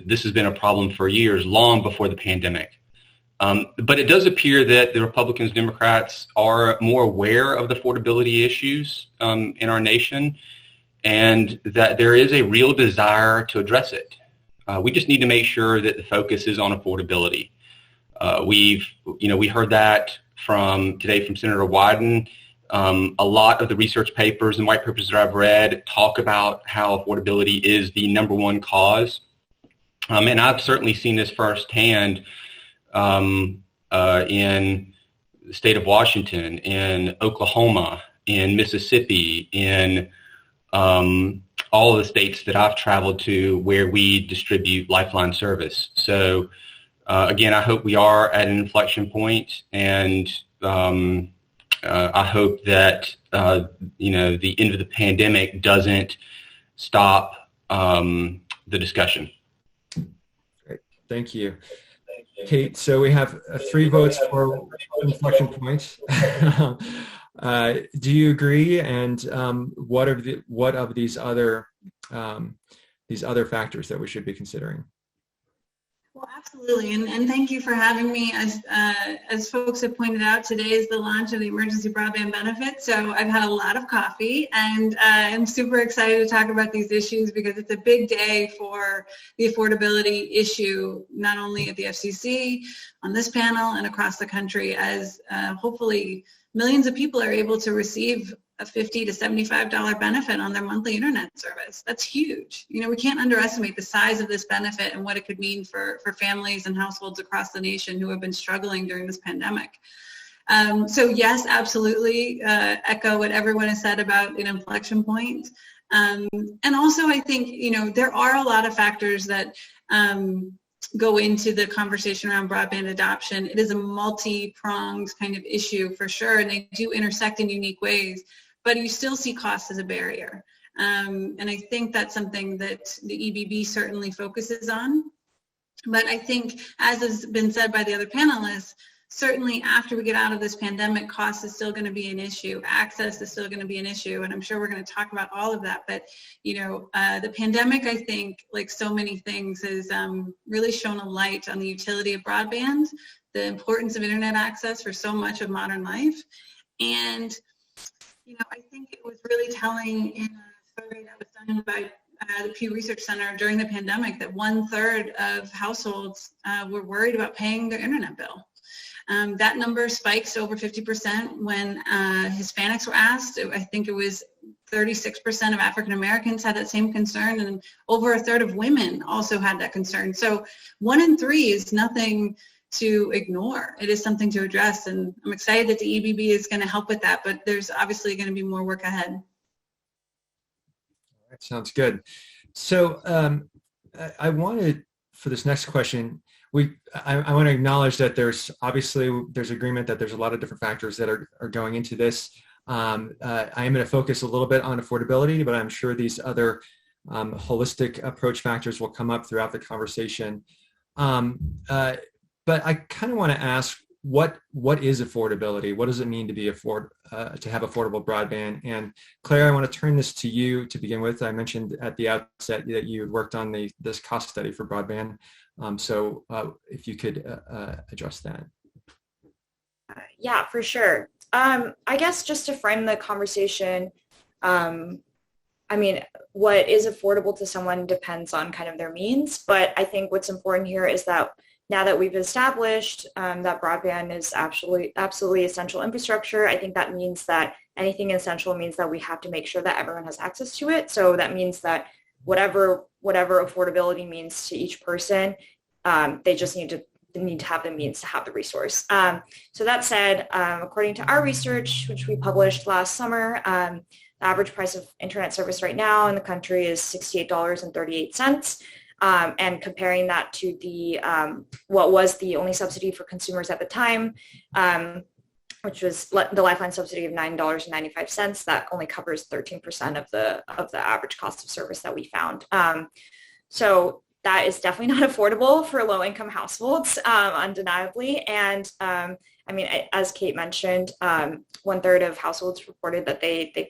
This has been a problem for years, long before the pandemic. But it does appear that the Republicans, Democrats are more aware of the affordability issues in our nation, and that there is a real desire to address it. We just need to make sure that the focus is on affordability. We heard that today from Senator Wyden. A lot of the research papers and white papers that I've read talk about how affordability is the number one cause. And I've certainly seen this firsthand in the state of Washington, in Oklahoma, in Mississippi, in all of the states that I've traveled to where we distribute Lifeline service. So again, I hope we are at an inflection point, and I hope that the end of the pandemic doesn't stop the discussion. Great, thank you. Kate, so we have 3 votes for inflection points. Do you agree? And what of these other factors that we should be considering? Well, absolutely, and thank you for having me. As folks have pointed out, today is the launch of the Emergency Broadband Benefit, so I've had a lot of coffee, and I'm super excited to talk about these issues because it's a big day for the affordability issue, not only at the FCC, on this panel, and across the country, as hopefully millions of people are able to receive a $50 to $75 benefit on their monthly internet service. That's huge. You know, we can't underestimate the size of this benefit and what it could mean for families and households across the nation who have been struggling during this pandemic. So yes, absolutely, echo what everyone has said about an inflection point. And also I think, you know, there are a lot of factors that go into the conversation around broadband adoption. It is a multi-pronged kind of issue for sure, and they do intersect in unique ways, but you still see cost as a barrier. And I think that's something that the EBB certainly focuses on. But I think, as has been said by the other panelists, certainly after we get out of this pandemic, cost is still going to be an issue. Access is still going to be an issue, and I'm sure we're going to talk about all of that. But, you know, the pandemic, I think, like so many things, has really shown a light on the utility of broadband, the importance of internet access for so much of modern life. And, you know, I think it was really telling in a survey that was done by the Pew Research Center during the pandemic that 1/3 of households were worried about paying their internet bill. That number spikes to over 50% when Hispanics were asked. I think it was 36% of African Americans had that same concern, and over 1/3 of women also had that concern. So 1 in 3 is nothing to ignore. It is something to address, and I'm excited that the EBB is going to help with that, but there's obviously going to be more work ahead. That sounds good. So I wanted, for this next question, I want to acknowledge that there's agreement that there's a lot of different factors that are going into this. I am going to focus a little bit on affordability, but I'm sure these other holistic approach factors will come up throughout the conversation. But I kind of want to ask, what is affordability? What does it mean to be to have affordable broadband? And Claire, I want to turn this to you to begin with. I mentioned at the outset that you had worked on this cost study for broadband. So if you could address that. Yeah, for sure. I guess just to frame the conversation, I mean, what is affordable to someone depends on kind of their means, but I think what's important here is that now that we've established that broadband is absolutely essential infrastructure, I think that means that anything essential means that we have to make sure that everyone has access to it. So that means that whatever affordability means to each person, they just need to have the means to have the resource. So that said, according to our research, which we published last summer, the average price of internet service right now in the country is $68.38. And comparing that to the what was the only subsidy for consumers at the time, which was the Laughlin subsidy of $9.95, that only covers 13% of the average cost of service that we found. So that is definitely not affordable for low-income households, undeniably. And I mean, as Kate mentioned, 1/3 of households reported that they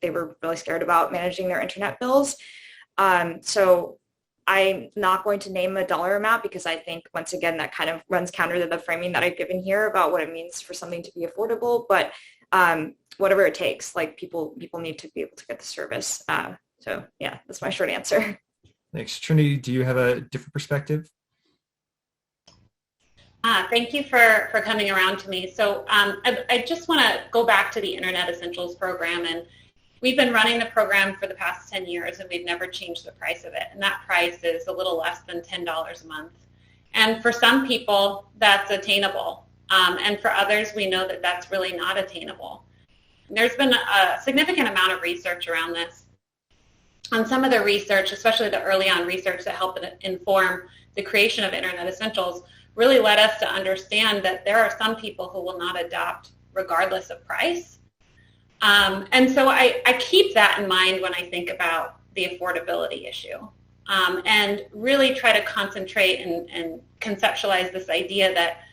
were really scared about managing their internet bills. So I'm not going to name a dollar amount because I think, once again, that kind of runs counter to the framing that I've given here about what it means for something to be affordable. But whatever it takes, like people need to be able to get the service. So yeah, that's my short answer. Thanks. Trinity, do you have a different perspective? Thank you for coming around to me. So I just want to go back to the Internet Essentials program, and we've been running the program for the past 10 years, and we've never changed the price of it. And that price is a little less than $10 a month. And for some people, that's attainable. And for others, we know that that's really not attainable. And there's been a significant amount of research around this. On some of the research, especially the early on research that helped inform the creation of Internet Essentials, really led us to understand that there are some people who will not adopt regardless of price. And so I keep that in mind when I think about the affordability issue, and really try to concentrate and conceptualize this idea that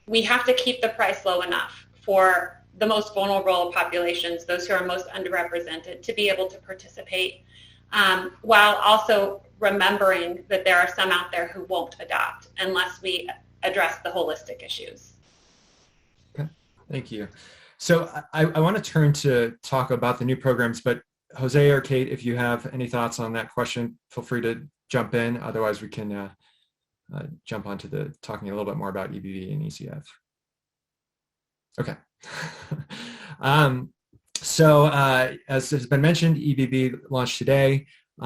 we have to keep the price low enough for the most vulnerable populations, those who are most underrepresented, to be able to participate, while also remembering that there are some out there who won't adopt unless we address the holistic issues. Okay, thank you. So I want to turn to talk about the new programs, but Jose or Kate, if you have any thoughts on that question, feel free to jump in. Otherwise, we can jump onto the talking a little bit more about EBB and ECF. Okay. So as has been mentioned, EBB launched today. The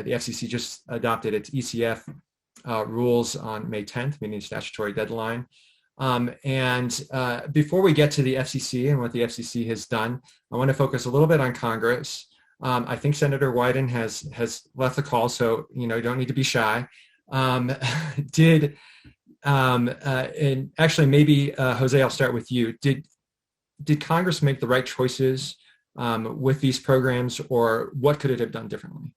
FCC just adopted its ECF rules on May 10th, meaning statutory deadline. And before we get to the FCC and what the FCC has done, I want to focus a little bit on Congress. I think Senator Wyden has left the call, so you don't need to be shy. And actually, maybe Jose, I'll start with you. Did Congress make the right choices with these programs, or what could it have done differently?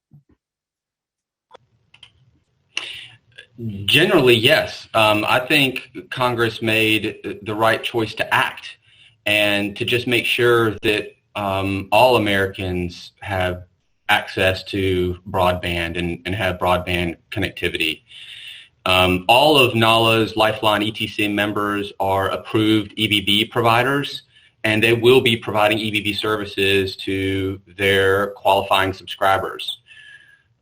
Generally, yes. I think Congress made the right choice to act and to just make sure that all Americans have access to broadband and have broadband connectivity. All of NALA's Lifeline ETC members are approved EBB providers, and they will be providing EBB services to their qualifying subscribers.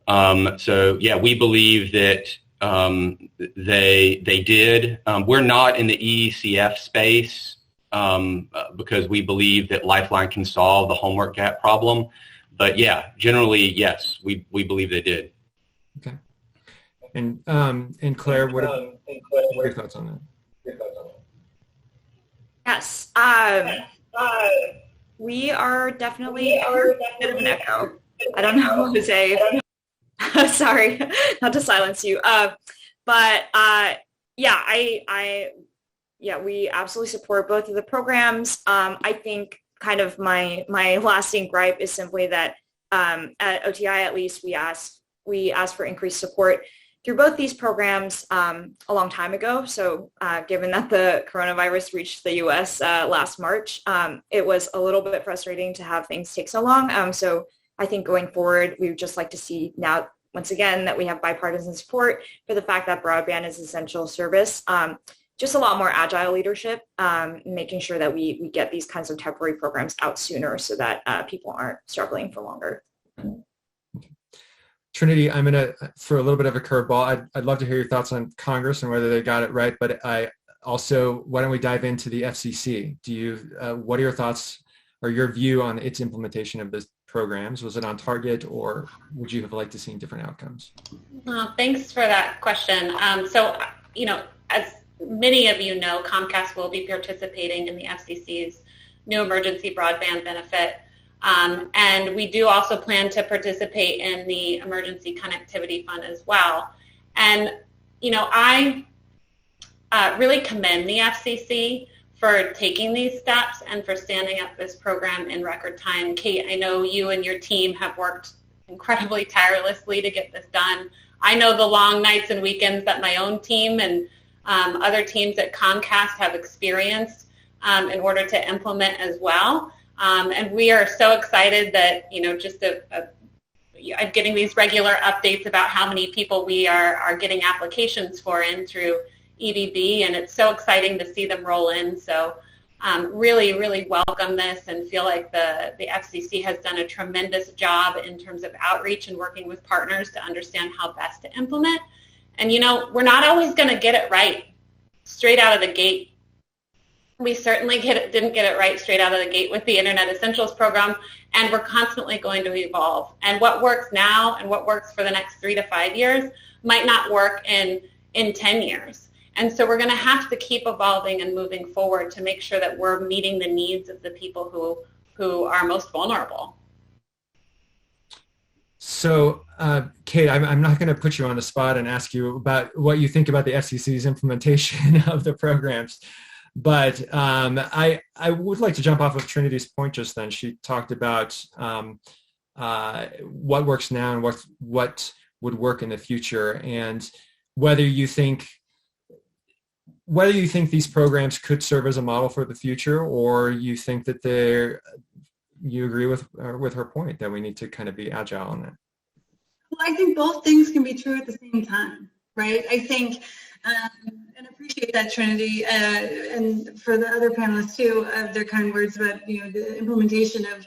So yeah, we believe that they did. We're not in the ECF space because we believe that Lifeline can solve the homework gap problem. But yeah, generally, yes, we believe they did. Okay. And Claire, what are your thoughts on that? Yes. We are definitely a bit of an echo. I don't know, Jose. Sorry, not to silence you. But we absolutely support both of the programs. I think kind of my lasting gripe is simply that at OTI, at least, we asked for increased support through both these programs a long time ago. So given that the coronavirus reached the U.S. Last March, it was a little bit frustrating to have things take so long. So I think going forward, we would just like to see now, once again, that we have bipartisan support for the fact that broadband is an essential service. Just a lot more agile leadership, making sure that we get these kinds of temporary programs out sooner so that people aren't struggling for longer. Trinity, I'm going to throw a little bit of a curveball. I'd love to hear your thoughts on Congress and whether they got it right, but why don't we dive into the FCC? What are your thoughts or your view on its implementation of the programs? Was it on target, or would you have liked to see different outcomes? Thanks for that question. So, as many of you know, Comcast will be participating in the FCC's new emergency broadband benefit. And we do also plan to participate in the emergency connectivity fund as well. And, I really commend the FCC for taking these steps and for standing up this program in record time. Kate, I know you and your team have worked incredibly tirelessly to get this done. I know the long nights and weekends that my own team and other teams at Comcast have experienced in order to implement as well. And we are so excited that, I'm getting these regular updates about how many people we are getting applications for in through EBB, and it's so exciting to see them roll in. So really, really welcome this and feel like the FCC has done a tremendous job in terms of outreach and working with partners to understand how best to implement. And, we're not always going to get it right straight out of the gate. We certainly didn't get it right straight out of the gate with the Internet Essentials program, and we're constantly going to evolve. And what works now and what works for the next 3 to 5 years might not work in 10 years. And so we're going to have to keep evolving and moving forward to make sure that we're meeting the needs of the people who are most vulnerable. So, Kate, I'm not going to put you on the spot and ask you about what you think about the FCC's implementation of the programs. But I would like to jump off of Trinity's point just then. She talked about what works now and what would work in the future, and whether you think these programs could serve as a model for the future, or you think that you agree with her point that we need to kind of be agile on that. Well, I think both things can be true at the same time, right? I think, and appreciate that, Trinity, and for the other panelists too, their kind words about, the implementation of,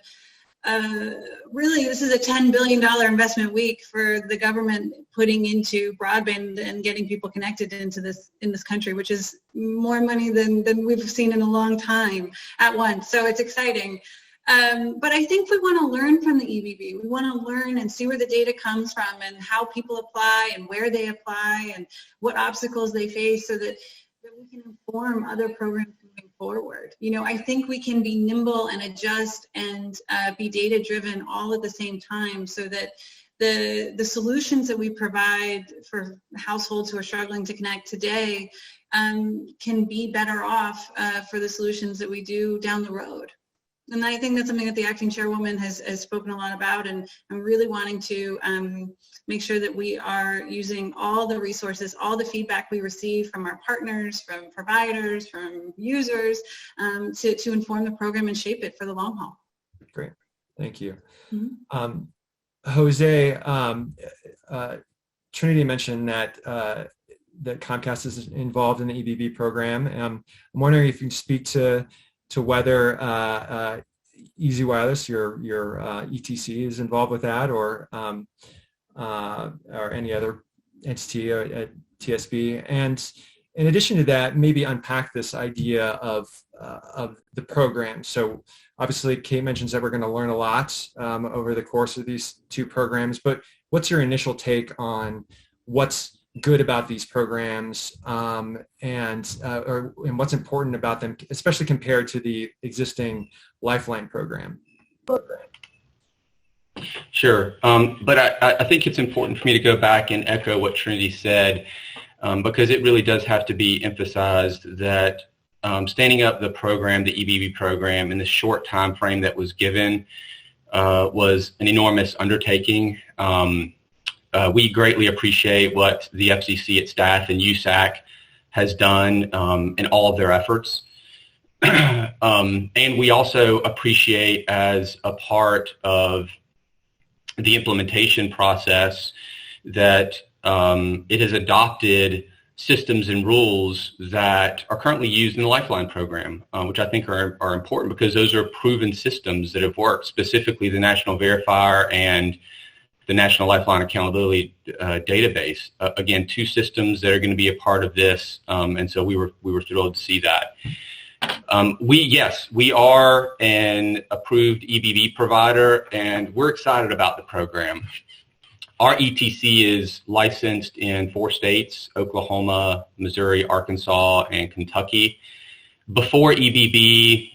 really, this is a $10 billion investment week for the government putting into broadband and getting people connected into this in this country, which is more money than we've seen in a long time at once. So it's exciting. But I think we want to learn from the EBB. We want to learn and see where the data comes from and how people apply and where they apply and what obstacles they face so that we can inform other programs moving forward. I think we can be nimble and adjust and be data driven all at the same time so that the solutions that we provide for households who are struggling to connect today can be better off for the solutions that we do down the road. And I think that's something that the acting chairwoman has spoken a lot about, and I'm really wanting to make sure that we are using all the resources, all the feedback we receive from our partners, from providers, from users, to inform the program and shape it for the long haul. Great, thank you. Mm-hmm. Jose, Trinity mentioned that that Comcast is involved in the EBB program. I'm wondering if you can speak to whether Easy Wireless, your ETC, is involved with that, or any other entity at TSB. And in addition to that, maybe unpack this idea of the program. So obviously, Kate mentions that we're going to learn a lot over the course of these two programs. But what's your initial take on what's good about these programs and what's important about them, especially compared to the existing Lifeline program? Sure, but I think it's important for me to go back and echo what Trinity said, because it really does have to be emphasized that standing up the program, the EBB program, in the short time frame that was given was an enormous undertaking. We greatly appreciate what the FCC, its staff, and USAC has done in all of their efforts. And we also appreciate, as a part of the implementation process, that it has adopted systems and rules that are currently used in the Lifeline program, which I think are important because those are proven systems that have worked, specifically the National Verifier and the National Lifeline Accountability Database. Again, two systems that are going to be a part of this, and so we were thrilled to see that. We are an approved EBB provider, and we're excited about the program. Our ETC is licensed in 4 states: Oklahoma, Missouri, Arkansas, and Kentucky. Before EBB,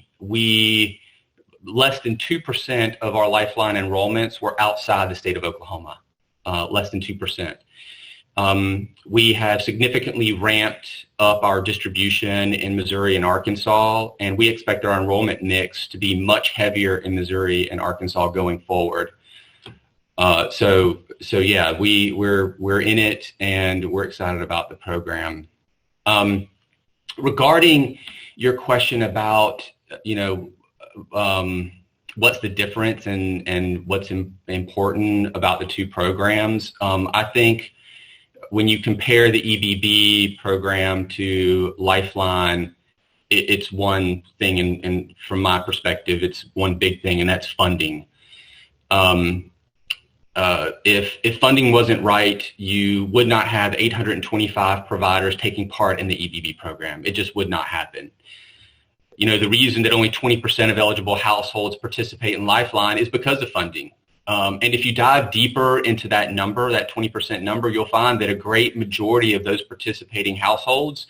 less than 2% of our Lifeline enrollments were outside the state of Oklahoma, less than 2%. We have significantly ramped up our distribution in Missouri and Arkansas, and we expect our enrollment mix to be much heavier in Missouri and Arkansas going forward. So yeah, we're in it, and we're excited about the program. Regarding your question about, what's the difference and what's important about the two programs, I think when you compare the EBB program to Lifeline, it's one thing, and from my perspective, it's one big thing, and that's funding. If funding wasn't right, you would not have 825 providers taking part in the EBB program. It just would not happen. The reason that only 20% of eligible households participate in Lifeline is because of funding. And if you dive deeper into that number, that 20% number, you'll find that a great majority of those participating households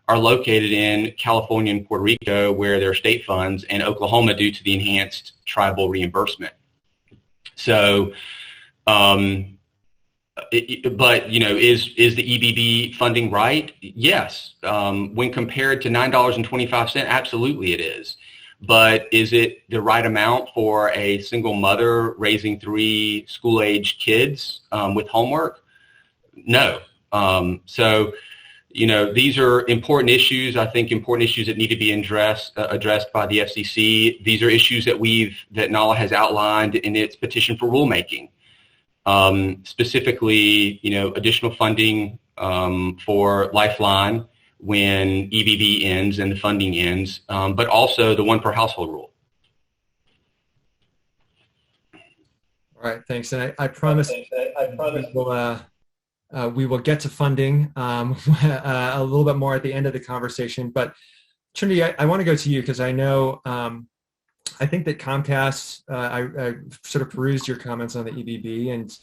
are located in California and Puerto Rico, where there are state funds, and Oklahoma due to the enhanced tribal reimbursement. So, is the EBB funding right? Yes. When compared to $9.25, absolutely it is. But is it the right amount for a single mother raising 3 school-age kids with homework? No. So, these are important issues. I think important issues that need to be addressed by the FCC. These are issues that NALA has outlined in its petition for rulemaking. specifically, additional funding for Lifeline when EBB ends and the funding ends, but also the one per household rule. All right, thanks. And I promise we will get to funding a little bit more at the end of the conversation. But Trinity, I want to go to you because I know, I think that Comcast, I sort of perused your comments on the EBB, and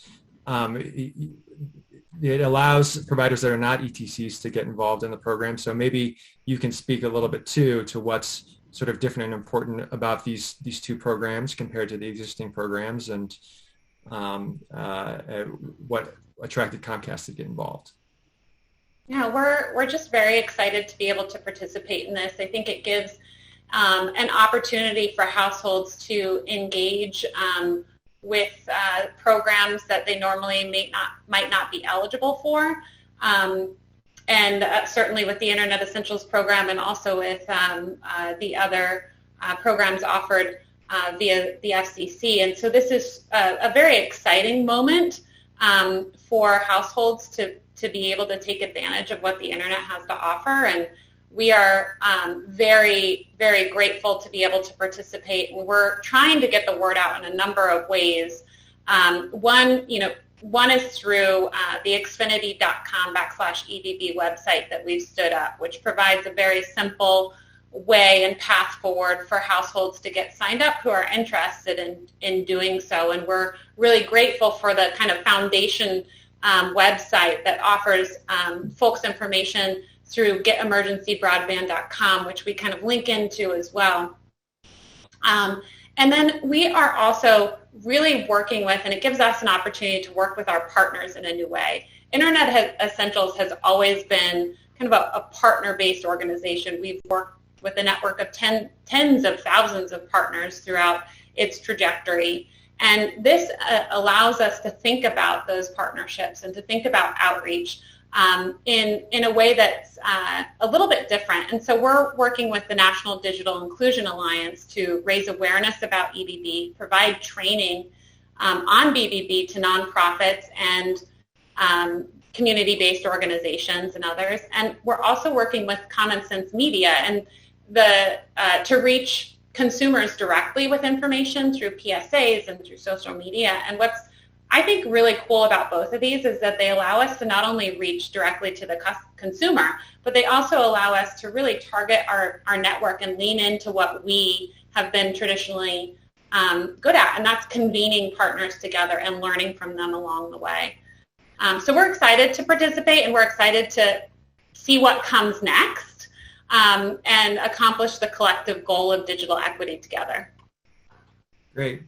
it allows providers that are not ETCs to get involved in the program. So maybe you can speak a little bit too to what's sort of different and important about these two programs compared to the existing programs, and what attracted Comcast to get involved. Yeah, we're just very excited to be able to participate in this. I think it gives an opportunity for households to engage with programs that they normally might not be eligible for, and certainly with the Internet Essentials program, and also with the other programs offered via the FCC. And so this is a very exciting moment for households to be able to take advantage of what the internet has to offer. And we are very, very grateful to be able to participate. And we're trying to get the word out in a number of ways. One is through the xfinity.com/EBB website that we've stood up, which provides a very simple way and path forward for households to get signed up who are interested in doing so. And we're really grateful for the kind of foundation website that offers folks information through getemergencybroadband.com, which we kind of link into as well. And then we are also really working with, and it gives us an opportunity to work with our partners in a new way. Internet Essentials has always been kind of a partner-based organization. We've worked with a network of tens of thousands of partners throughout its trajectory. And this allows us to think about those partnerships and to think about outreach in a way that's a little bit different. And so we're working with the National Digital Inclusion Alliance to raise awareness about EBB, provide training on BBB to nonprofits and community-based organizations and others. And we're also working with Common Sense Media and to reach consumers directly with information through PSAs and through social media. And what's, I think, really cool about both of these is that they allow us to not only reach directly to the consumer, but they also allow us to really target our network and lean into what we have been traditionally good at, and that's convening partners together and learning from them along the way. So we're excited to participate, and we're excited to see what comes next and accomplish the collective goal of digital equity together. Great.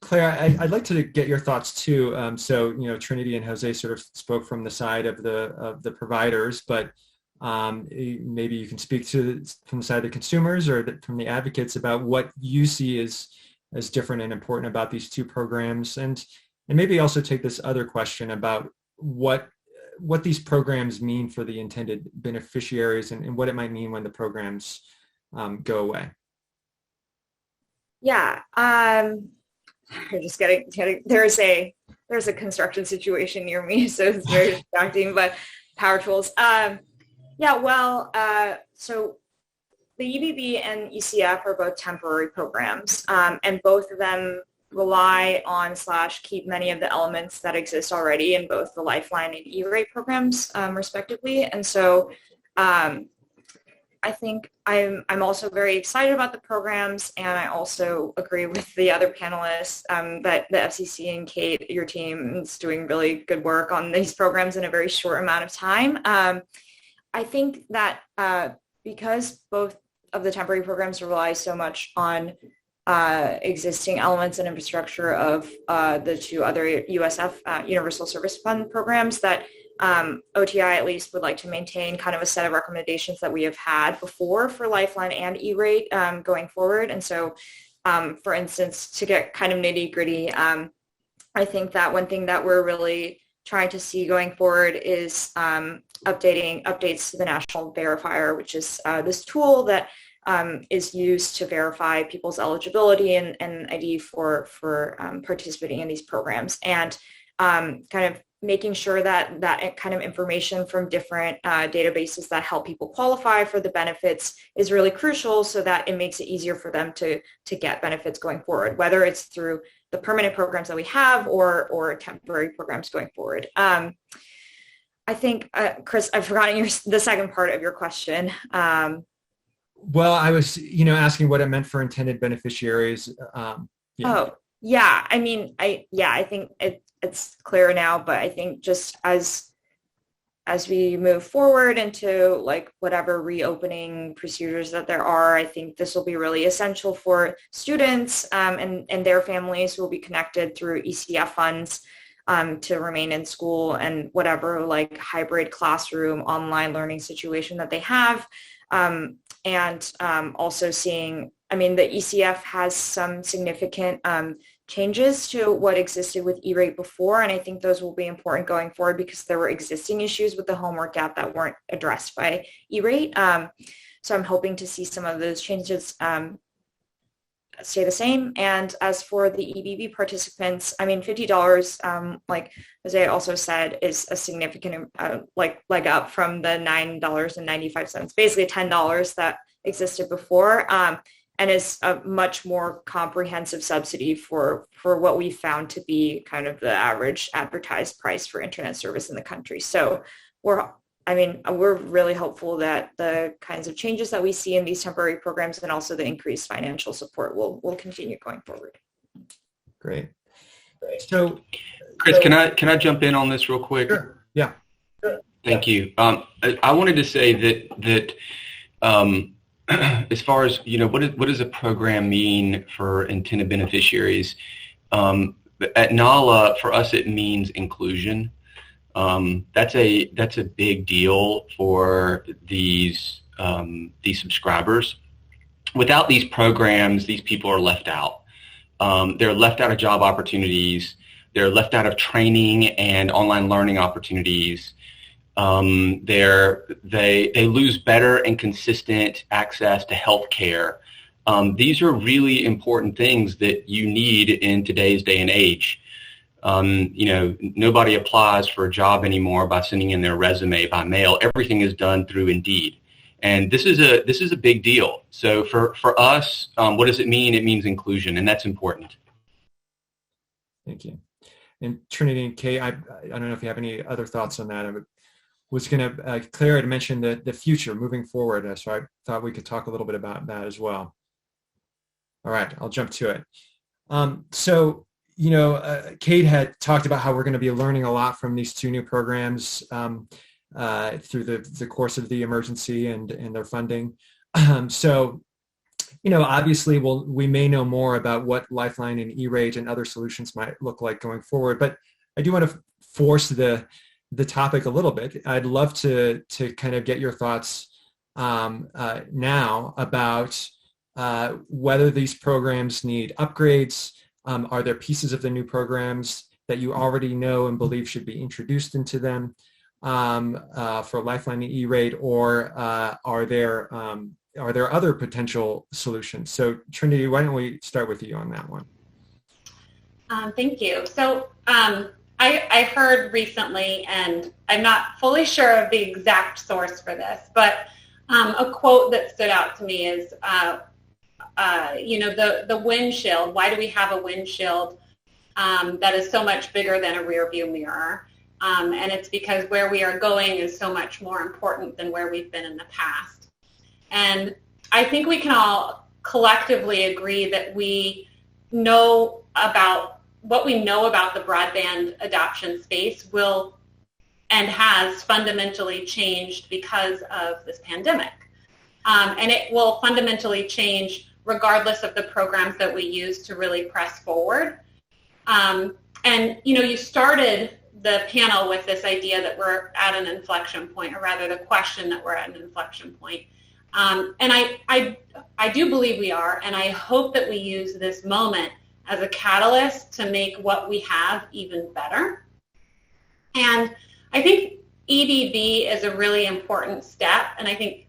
Claire, I'd like to get your thoughts too. So, Trinity and Jose sort of spoke from the side of the providers, but maybe you can speak from the side of the consumers or from the advocates about what you see as different and important about these two programs, and maybe also take this other question about what these programs mean for the intended beneficiaries and what it might mean when the programs go away. Yeah. I'm just getting there's a construction situation near me, so it's very distracting, but power tools. So the EBB and ECF are both temporary programs, and both of them rely on / keep many of the elements that exist already in both the Lifeline and E-rate programs, respectively. And so I think I'm also very excited about the programs, and I also agree with the other panelists that the FCC and Kate, your team, is doing really good work on these programs in a very short amount of time. I think that because both of the temporary programs rely so much on existing elements and infrastructure of the two other USF, Universal Service Fund programs, that OTI at least would like to maintain kind of a set of recommendations that we have had before for Lifeline and E-rate going forward. And so, for instance, to get kind of nitty gritty, I think that one thing that we're really trying to see going forward is updates to the National Verifier, which is this tool that is used to verify people's eligibility and ID for participating in these programs, and kind of making sure that that kind of information from different databases that help people qualify for the benefits is really crucial, so that it makes it easier for them to get benefits going forward, whether it's through the permanent programs that we have or temporary programs going forward. I think, Chris, I've forgotten the second part of your question. Well, I was, asking what it meant for intended beneficiaries. Oh, yeah. I mean, I think it's clear now, but I think just as we move forward into like whatever reopening procedures that there are, I think this will be really essential for students and their families who will be connected through ECF funds to remain in school and whatever like hybrid classroom online learning situation that they have. And also seeing, I mean, the ECF has some significant changes to what existed with E-rate before, and I think those will be important going forward because there were existing issues with the homework gap that weren't addressed by E-rate. So I'm hoping to see some of those changes stay the same. And as for the EBB participants, I mean, $50, like Jose also said, is a significant leg up from the $9.95, basically $10 that existed before. And is a much more comprehensive subsidy for what we found to be kind of the average advertised price for internet service in the country. So we're really hopeful that the kinds of changes that we see in these temporary programs and also the increased financial support will continue going forward. Great. So, Chris, can I jump in on this real quick? Sure. Yeah. Thank you. I wanted to say that as far as, what does a program mean for intended beneficiaries? At NALA, for us, it means inclusion. That's a big deal for these subscribers. Without these programs, these people are left out. They're left out of job opportunities. They're left out of training and online learning opportunities. They lose better and consistent access to health care. These are really important things that you need in today's day and age. Nobody applies for a job anymore by sending in their resume by mail. Everything is done through Indeed. And this is a big deal. So for us, what does it mean? It means inclusion, and that's important. Thank you. And Trinity and Kay, I don't know if you have any other thoughts on that. I was going to, Claire had mentioned the future moving forward, so I thought we could talk a little bit about that as well. All right, I'll jump to it. Kate had talked about how we're going to be learning a lot from these two new programs through the course of the emergency and their funding. Obviously we may know more about what Lifeline and E-rate and other solutions might look like going forward, but I do want to force the topic a little bit. I'd love to kind of get your thoughts now about whether these programs need upgrades. Are there pieces of the new programs that you already know and believe should be introduced into them for Lifeline and E-rate, or are there other potential solutions? So Trinity, why don't we start with you on that one? Thank you. So I heard recently, and I'm not fully sure of the exact source for this, but a quote that stood out to me is, the windshield. Why do we have a windshield that is so much bigger than a rear view mirror? And it's because where we are going is so much more important than where we've been in the past. And I think we can all collectively agree that we know about what we know about the broadband adoption space will and has fundamentally changed because of this pandemic. And it will fundamentally change regardless of the programs that we use to really press forward. And you started the panel with this idea that we're at an inflection point, or rather the question that we're at an inflection point. And I do believe we are, and I hope that we use this moment as a catalyst to make what we have even better. And I think EBB is a really important step, and I think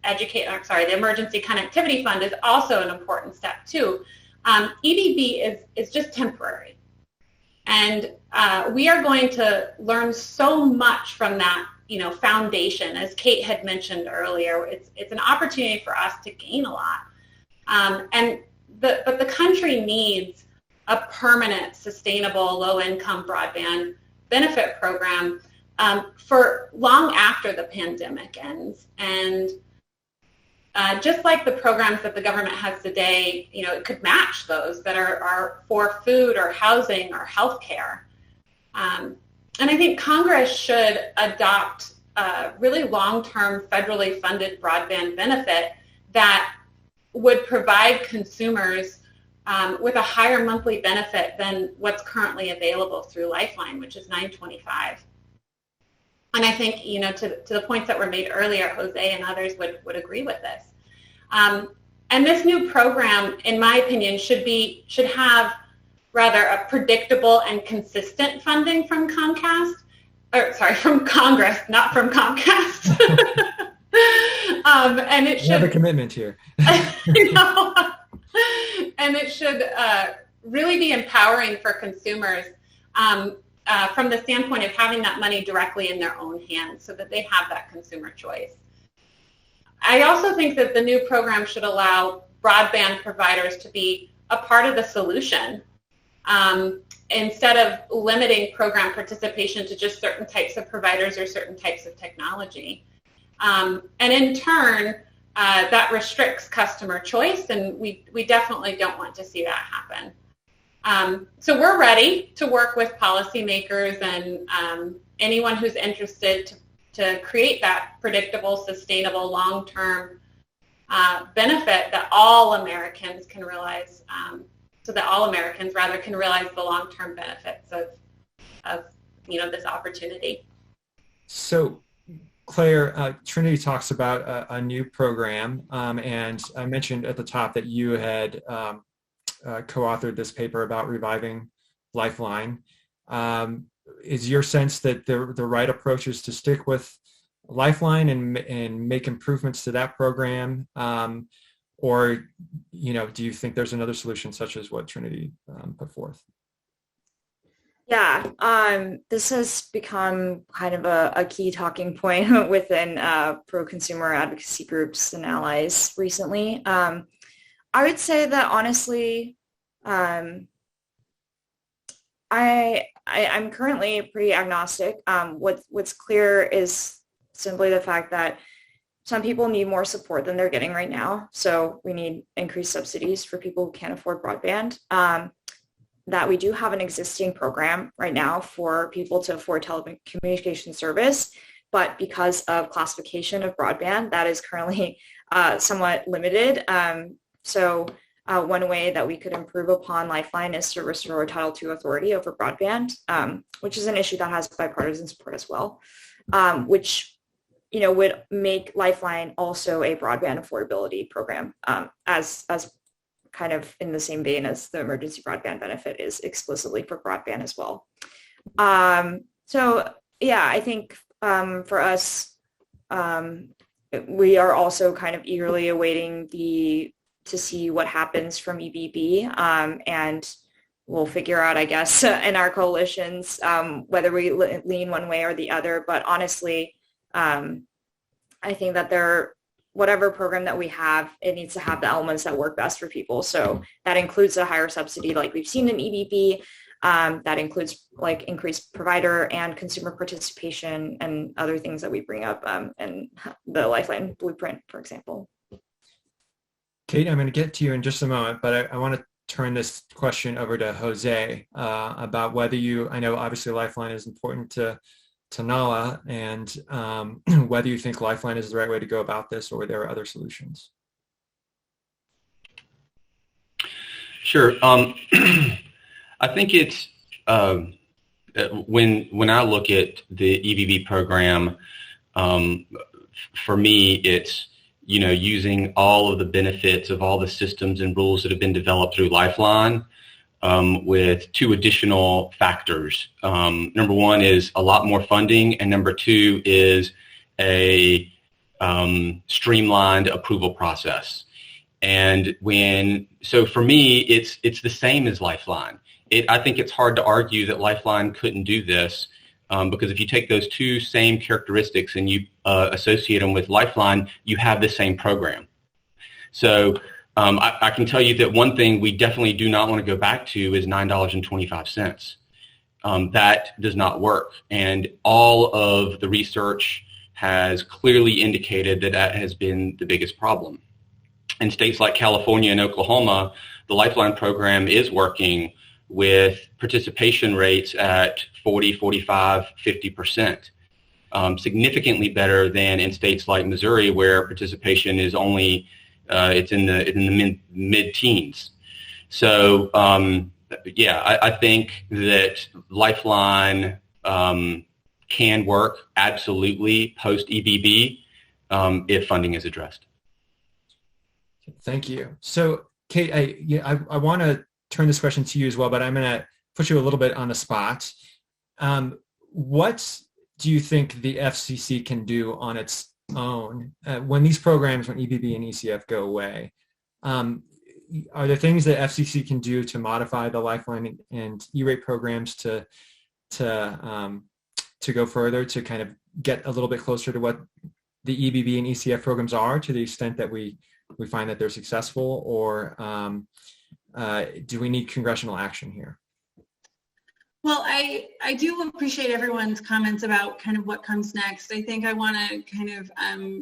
the Emergency Connectivity Fund is also an important step too. EBB is just temporary. And we are going to learn so much from that, foundation, as Kate had mentioned earlier. It's an opportunity for us to gain a lot. But the country needs a permanent, sustainable, low-income broadband benefit program for long after the pandemic ends. And just like the programs that the government has today, it could match those that are for food or housing or healthcare. And I think Congress should adopt a really long-term federally funded broadband benefit that would provide consumers with a higher monthly benefit than what's currently available through Lifeline, which is $9.25. And I think, to the points that were made earlier, Jose and others would agree with this. And this new program, in my opinion, should have rather a predictable and consistent funding from from Congress, not from Comcast. And it should have a commitment here. And it should really be empowering for consumers from the standpoint of having that money directly in their own hands so that they have that consumer choice. I also think that the new program should allow broadband providers to be a part of the solution instead of limiting program participation to just certain types of providers or certain types of technology. And in turn, that restricts customer choice, and we definitely don't want to see that happen. So we're ready to work with policymakers and anyone who's interested to create that predictable, sustainable, long-term benefit that all Americans can realize, so that all Americans rather can realize the long-term benefits of this opportunity. So, Claire, Trinity talks about a new program, and I mentioned at the top that you had co-authored this paper about reviving Lifeline. Is your sense that the right approach is to stick with Lifeline and make improvements to that program, or do you think there's another solution such as what Trinity put forth? Yeah, this has become kind of a key talking point within pro-consumer advocacy groups and allies recently. I would say that honestly, I'm currently pretty agnostic. What's clear is simply the fact that some people need more support than they're getting right now. So we need increased subsidies for people who can't afford broadband. That we do have an existing program right now for people to afford telecommunication service, but because of classification of broadband, that is currently somewhat limited. So one way that we could improve upon Lifeline is to restore Title II authority over broadband, which is an issue that has bipartisan support as well, which would make Lifeline also a broadband affordability program, as kind of in the same vein as the emergency broadband benefit is explicitly for broadband as well. So yeah, I think for us, we are also kind of eagerly awaiting to see what happens from EBB, and we'll figure out, I guess, in our coalitions whether we lean one way or the other. But honestly, I think that whatever program that we have, it needs to have the elements that work best for people. So that includes a higher subsidy like we've seen in EBB. That includes like increased provider and consumer participation and other things that we bring up in the Lifeline blueprint, for example. Kate, I'm going to get to you in just a moment, but I want to turn this question over to Jose about whether I know obviously Lifeline is important to NALA, and whether you think Lifeline is the right way to go about this or there are other solutions. Sure. I think it's, when I look at the EBB program, for me, it's, using all of the benefits of all the systems and rules that have been developed through Lifeline, with two additional factors. Number one is a lot more funding, and number two is a streamlined approval process. And so for me, it's the same as Lifeline. I think it's hard to argue that Lifeline couldn't do this, because if you take those two same characteristics and you associate them with Lifeline, you have the same program. So I can tell you that one thing we definitely do not want to go back to is $9.25. That does not work. And all of the research has clearly indicated that that has been the biggest problem. In states like California and Oklahoma, the Lifeline program is working with participation rates at 40, 45, 50%, significantly better than in states like Missouri, where participation is only it's in the mid-teens. So yeah, I think that Lifeline can work absolutely post EBB if funding is addressed. Thank you. So, Kate, I want to turn this question to you as well, but I'm going to put you a little bit on the spot. What do you think the FCC can do on its own when these programs, when EBB and ECF go away? Are there things that FCC can do to modify the Lifeline and E-rate programs to go further, to kind of get a little bit closer to what the EBB and ECF programs are, to the extent that we find that they're successful, or do we need congressional action here? Well, I do appreciate everyone's comments about kind of what comes next. I think I want to kind of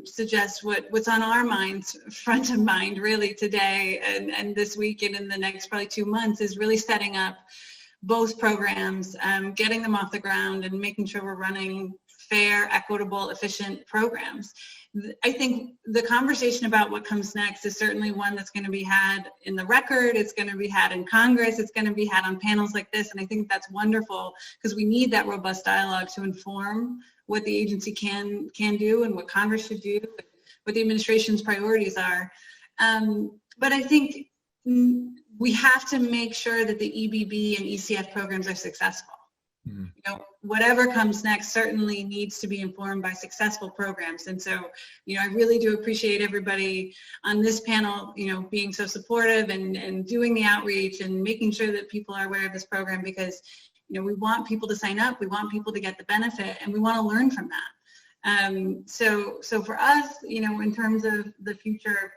suggest what's on our minds, front of mind really today and this week and in the next probably 2 months, is really setting up both programs, getting them off the ground and making sure we're running fair, equitable, efficient programs. I think the conversation about what comes next is certainly one that's going to be had in the record. It's going to be had in Congress. It's going to be had on panels like this. And I think that's wonderful, because we need that robust dialogue to inform what the agency can do and what Congress should do, what the administration's priorities are. But I think we have to make sure that the EBB and ECF programs are successful. You know, whatever comes next certainly needs to be informed by successful programs. And so, you know, I really do appreciate everybody on this panel, you know, being so supportive and doing the outreach and making sure that people are aware of this program, because, you know, we want people to sign up, we want people to get the benefit, and we want to learn from that. So for us, you know, in terms of the future,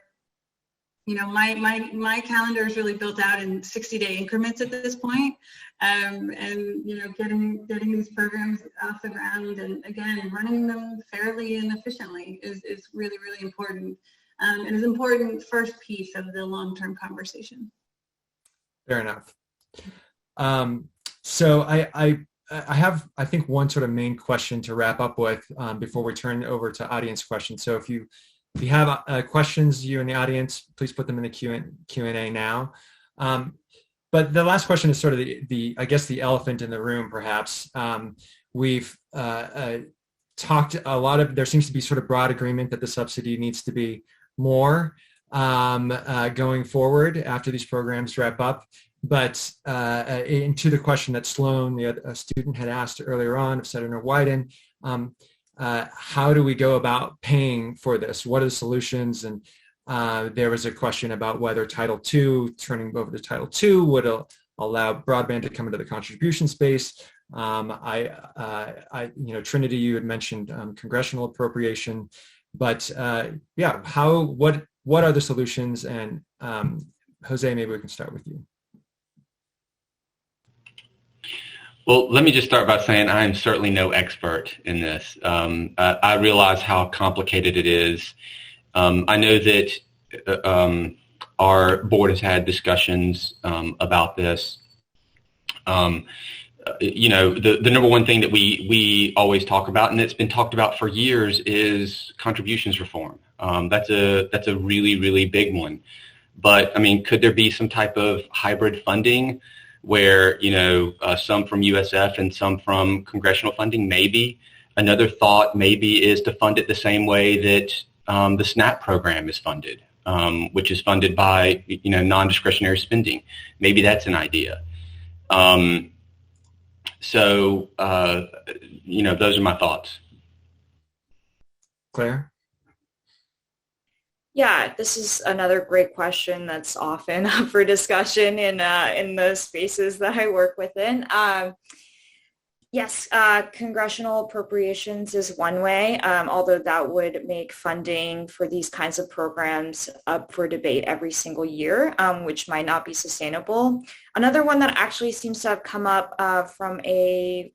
you know, my calendar is really built out in 60-day increments at this point. And, you know, getting these programs off the ground and, again, running them fairly and efficiently is really, really important. And is an important first piece of the long-term conversation. Fair enough. So I have, I think, one sort of main question to wrap up with before we turn over to audience questions. So if you have questions, you in the audience, please put them in the Q&A now. But the last question is sort of I guess the elephant in the room, perhaps. We've talked a lot of, there seems to be sort of broad agreement that the subsidy needs to be more going forward after these programs wrap up. But into the question that Sloan, a student, had asked earlier on of Senator Wyden, how do we go about paying for this? What are the solutions? And there was a question about whether Title II, turning over to Title II, would allow broadband to come into the contribution space. You know, Trinity, you had mentioned congressional appropriation, but yeah, what are the solutions? And Jose, maybe we can start with you. Well, let me just start by saying I am certainly no expert in this. I realize how complicated it is. I know that our board has had discussions about this. You know, the number one thing that we always talk about, and it's been talked about for years, is contributions reform. That's a really, really big one. But I mean, could there be some type of hybrid funding where, you know, some from USF and some from congressional funding? Maybe. Another thought maybe is to fund it the same way that the SNAP program is funded, which is funded by, you know, non-discretionary spending. Maybe that's an idea. So, you know, those are my thoughts. Claire? Yeah, this is another great question that's often up for discussion in the spaces that I work within. Yes, congressional appropriations is one way, although that would make funding for these kinds of programs up for debate every single year, which might not be sustainable. Another one that actually seems to have come up from a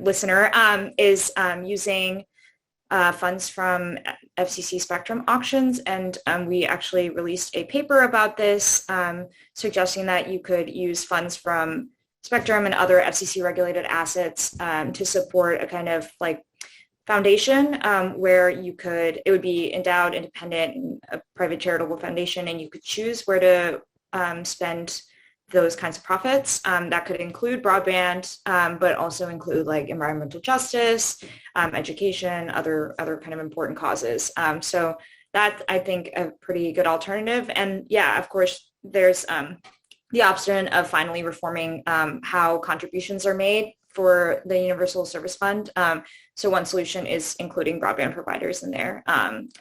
listener is using funds from FCC spectrum auctions, and we actually released a paper about this, suggesting that you could use funds from spectrum and other FCC regulated assets to support a kind of foundation where it would be endowed, independent, a private charitable foundation, and you could choose where to spend those kinds of profits. That could include broadband, but also include environmental justice, education, other kind of important causes. So that's, I think, a pretty good alternative. And yeah, of course, there's the option of finally reforming how contributions are made for the Universal Service Fund. So one solution is including broadband providers in there.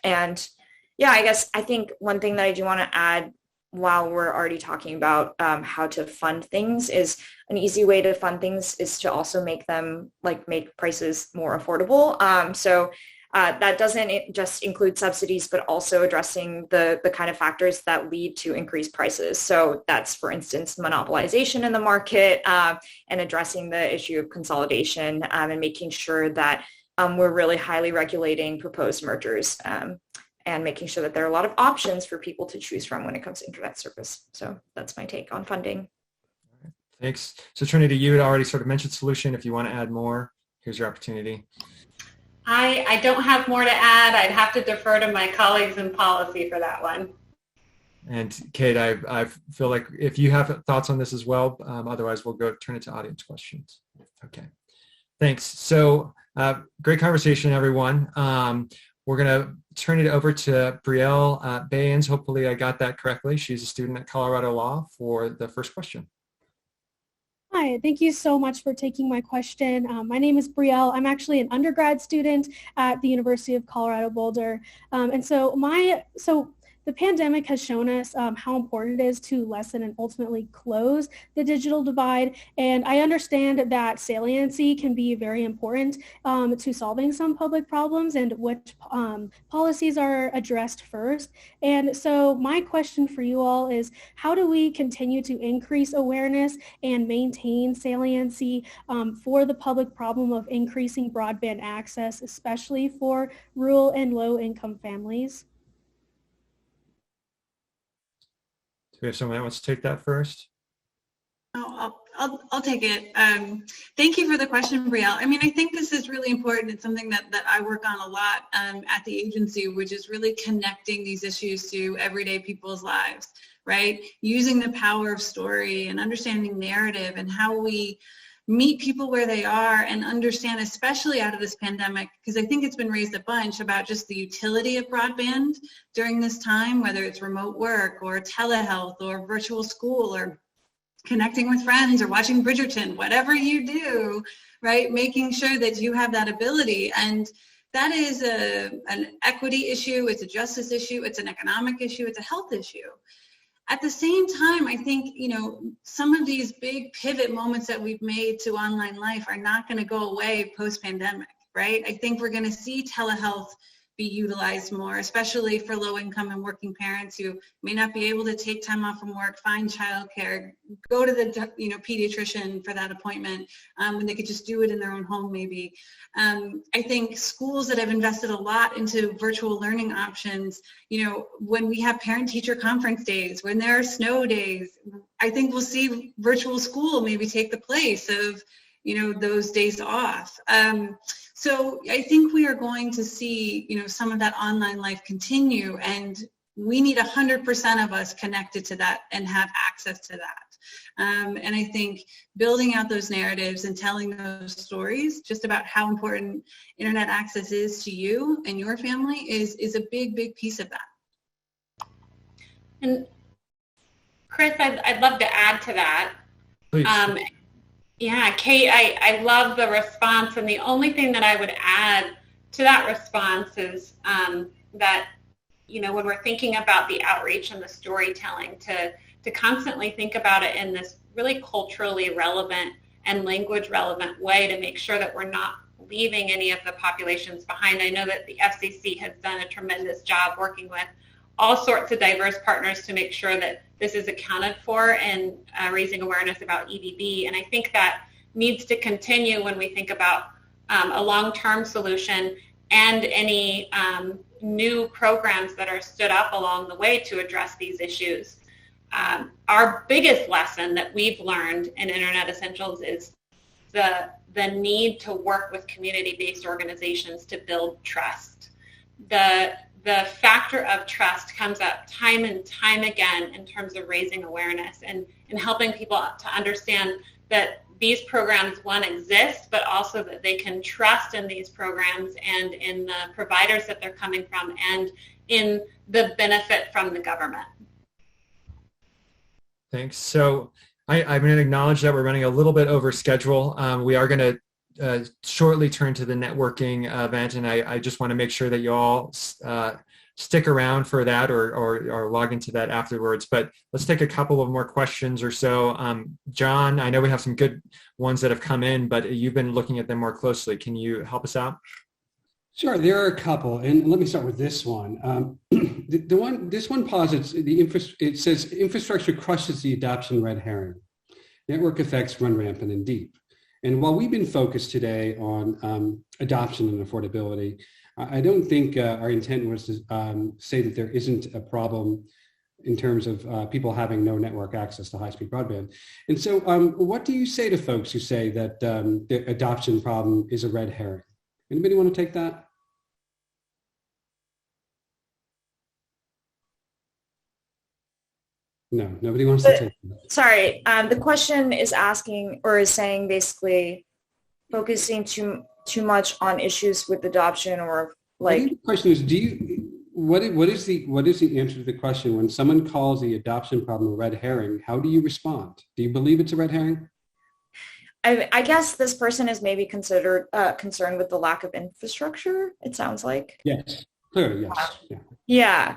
And yeah, I think one thing that I do want to add while we're already talking about how to fund things is an easy way to fund things is to also make them make prices more affordable. So that doesn't just include subsidies, but also addressing the kind of factors that lead to increased prices. So that's, for instance, monopolization in the market and addressing the issue of consolidation and making sure that we're really highly regulating proposed mergers and making sure that there are a lot of options for people to choose from when it comes to internet service. So that's my take on funding. Thanks. So Trinity, you had already sort of mentioned solution. If you want to add more, here's your opportunity. I don't have more to add. I'd have to defer to my colleagues in policy for that one. And Kate, I feel like if you have thoughts on this as well, otherwise we'll turn it to audience questions. Okay, thanks. So great conversation, everyone. We're going to turn it over to Brielle Bayens. Hopefully I got that correctly. She's a student at Colorado Law for the first question. Hi, thank you so much for taking my question. My name is Brielle. I'm actually an undergrad student at the University of Colorado Boulder. And so the pandemic has shown us how important it is to lessen and ultimately close the digital divide. And I understand that saliency can be very important to solving some public problems and which policies are addressed first. And so my question for you all is, how do we continue to increase awareness and maintain saliency for the public problem of increasing broadband access, especially for rural and low-income families? We have someone that wants to take that first? Oh, I'll take it. Thank you for the question, Brielle. I mean, I think this is really important. It's something that I work on a lot at the agency, which is really connecting these issues to everyday people's lives, right? Using the power of story and understanding narrative and how we meet people where they are and understand, especially out of this pandemic, because I think it's been raised a bunch about just the utility of broadband during this time, whether it's remote work or telehealth or virtual school or connecting with friends or watching Bridgerton, whatever you do, right? Making sure that you have that ability. And that is an equity issue, it's a justice issue, it's an economic issue, it's a health issue. At the same time, I think, some of these big pivot moments that we've made to online life are not going to go away post-pandemic, right? I think we're going to see telehealth be utilized more, especially for low-income and working parents who may not be able to take time off from work, find childcare, go to the pediatrician for that appointment when they could just do it in their own home maybe. I think schools that have invested a lot into virtual learning options, when we have parent-teacher conference days, when there are snow days, I think we'll see virtual school maybe take the place of those days off. So I think we are going to see, some of that online life continue, and we need 100% of us connected to that and have access to that. And I think building out those narratives and telling those stories just about how important internet access is to you and your family is a big, big piece of that. And Chris, I'd love to add to that. Please. Yeah, Kate, I love the response, and the only thing that I would add to that response is that, when we're thinking about the outreach and the storytelling, to constantly think about it in this really culturally relevant and language relevant way to make sure that we're not leaving any of the populations behind. I know that the FCC has done a tremendous job working with all sorts of diverse partners to make sure that this is accounted for and raising awareness about EBB. And I think that needs to continue when we think about a long-term solution and any new programs that are stood up along the way to address these issues. Our biggest lesson that we've learned in Internet Essentials is the need to work with community-based organizations to build trust. The factor of trust comes up time and time again in terms of raising awareness and helping people to understand that these programs, one, exist, but also that they can trust in these programs and in the providers that they're coming from and in the benefit from the government. Thanks. So I'm going to acknowledge that we're running a little bit over schedule. We are going to shortly turn to the networking event, and I just want to make sure that you all stick around for that or log into that afterwards. But let's take a couple of more questions or so. John, I know we have some good ones that have come in, but you've been looking at them more closely. Can you help us out? Sure, there are a couple, and let me start with this one. This one posits it says infrastructure crushes the adoption red herring. Network effects run rampant and deep. And while we've been focused today on adoption and affordability, I don't think our intent was to say that there isn't a problem in terms of people having no network access to high-speed broadband. And so what do you say to folks who say that the adoption problem is a red herring? Anybody want to take that? No, nobody wants to take that. Sorry, the question is asking or is saying basically focusing too much on issues with adoption or like. I think the question is, what is the answer to the question when someone calls the adoption problem a red herring? How do you respond? Do you believe it's a red herring? I guess this person is maybe concerned with the lack of infrastructure, it sounds like. Yes, clearly, yes. Yeah.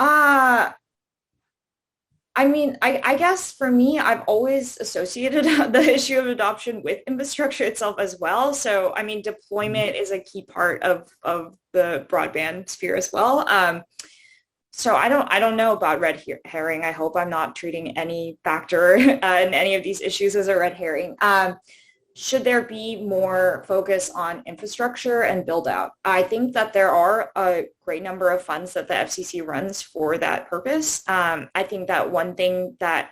I mean, I guess for me, I've always associated the issue of adoption with infrastructure itself as well. So, I mean, deployment is a key part of the broadband sphere as well. So I don't know about red herring. I hope I'm not treating any factor in any of these issues as a red herring. Should there be more focus on infrastructure and build out? I think that there are a great number of funds that the FCC runs for that purpose. I think that one thing that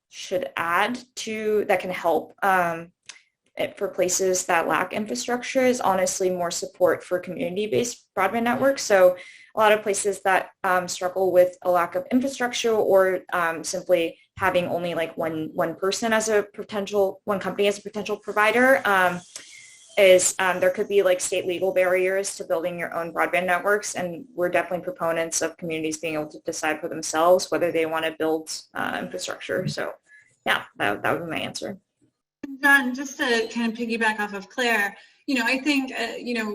should add to that can help for places that lack infrastructure is honestly more support for community-based broadband networks. So a lot of places that struggle with a lack of infrastructure or simply having only like one person as a potential, one company as a potential provider there could be like state legal barriers to building your own broadband networks. And we're definitely proponents of communities being able to decide for themselves whether they want to build infrastructure. So yeah, that would be my answer. John, just to kind of piggyback off of Claire, I think,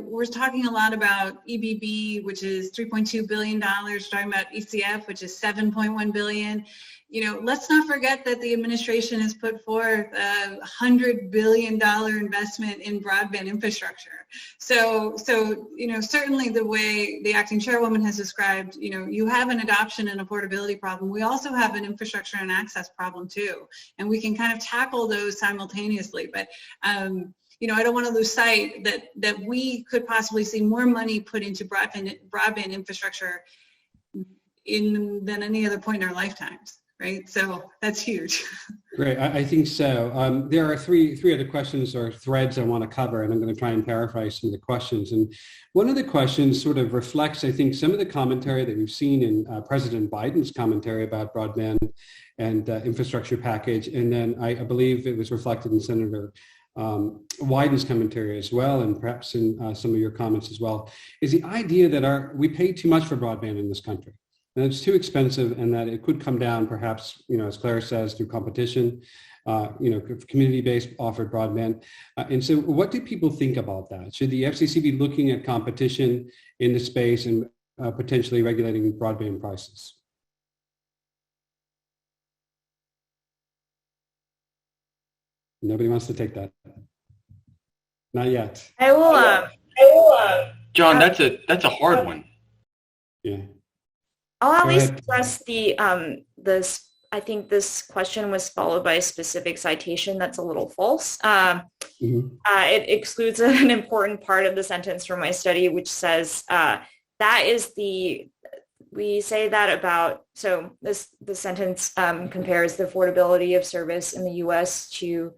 we're talking a lot about EBB, which is $3.2 billion, talking about ECF, which is $7.1 billion. Let's not forget that the administration has put forth a $100 billion investment in broadband infrastructure. So, certainly the way the acting chairwoman has described, you have an adoption and affordability problem. We also have an infrastructure and access problem too. And we can kind of tackle those simultaneously. But, I don't want to lose sight that we could possibly see more money put into broadband infrastructure than any other point in our lifetimes. Right, so that's huge. Great, I think so. There are three other questions or threads I want to cover, and I'm going to try and paraphrase some of the questions. And one of the questions sort of reflects, I think, some of the commentary that we've seen in President Biden's commentary about broadband and infrastructure package, and then I believe it was reflected in Senator Wyden's commentary as well, and perhaps in some of your comments as well, is the idea that we pay too much for broadband in this country. And it's too expensive, and that it could come down, perhaps, as Claire says, through competition, community-based offered broadband. And so, what do people think about that? Should the FCC be looking at competition in the space and potentially regulating broadband prices? Nobody wants to take that. Not yet. I will. John, that's a hard one. Yeah. I'll at Go least ahead. address this. I think this question was followed by a specific citation that's a little false. It excludes an important part of the sentence from my study, which says we say that about, so the sentence compares the affordability of service in the US to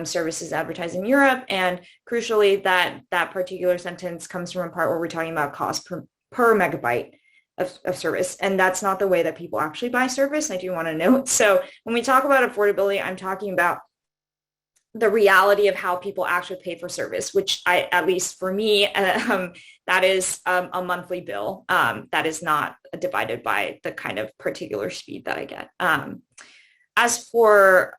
services advertised in Europe. And crucially, that particular sentence comes from a part where we're talking about cost per megabyte of service. And that's not the way that people actually buy service, I do want to note. So when we talk about affordability, I'm talking about the reality of how people actually pay for service, which at least for me, that is a monthly bill that is not divided by the kind of particular speed that I get. As for,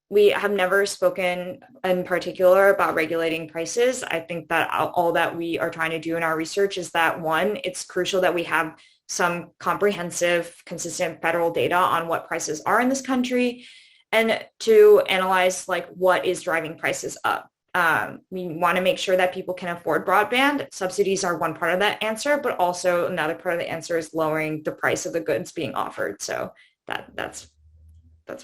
we have never spoken in particular about regulating prices. I think that all that we are trying to do in our research is that, one, it's crucial that we have some comprehensive, consistent federal data on what prices are in this country, and to analyze like what is driving prices up. We want to make sure that people can afford broadband. Subsidies are one part of that answer, but also another part of the answer is lowering the price of the goods being offered. So that's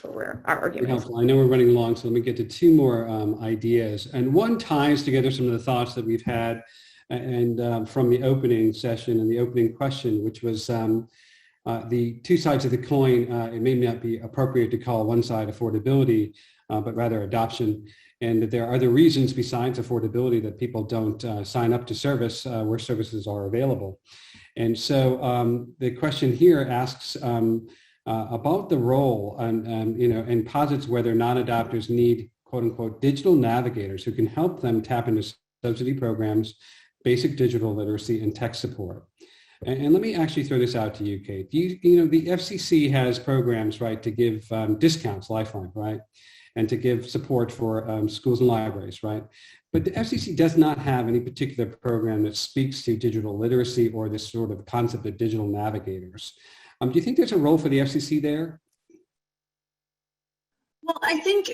what our argument is. I know we're running long, so let me get to two more ideas. And one ties together some of the thoughts that we've had and from the opening session and the opening question, which was the two sides of the coin. It may not be appropriate to call one side affordability, but rather adoption. And that there are other reasons besides affordability that people don't sign up to service where services are available. And so the question here asks about the role and posits whether non-adopters need, quote unquote, digital navigators who can help them tap into subsidy programs, basic digital literacy, and tech support. And let me actually throw this out to you, Kate. The FCC has programs, right, to give discounts, Lifeline, right, and to give support for schools and libraries, right? But the FCC does not have any particular program that speaks to digital literacy or this sort of concept of digital navigators. Do you think there's a role for the FCC there? Well, I think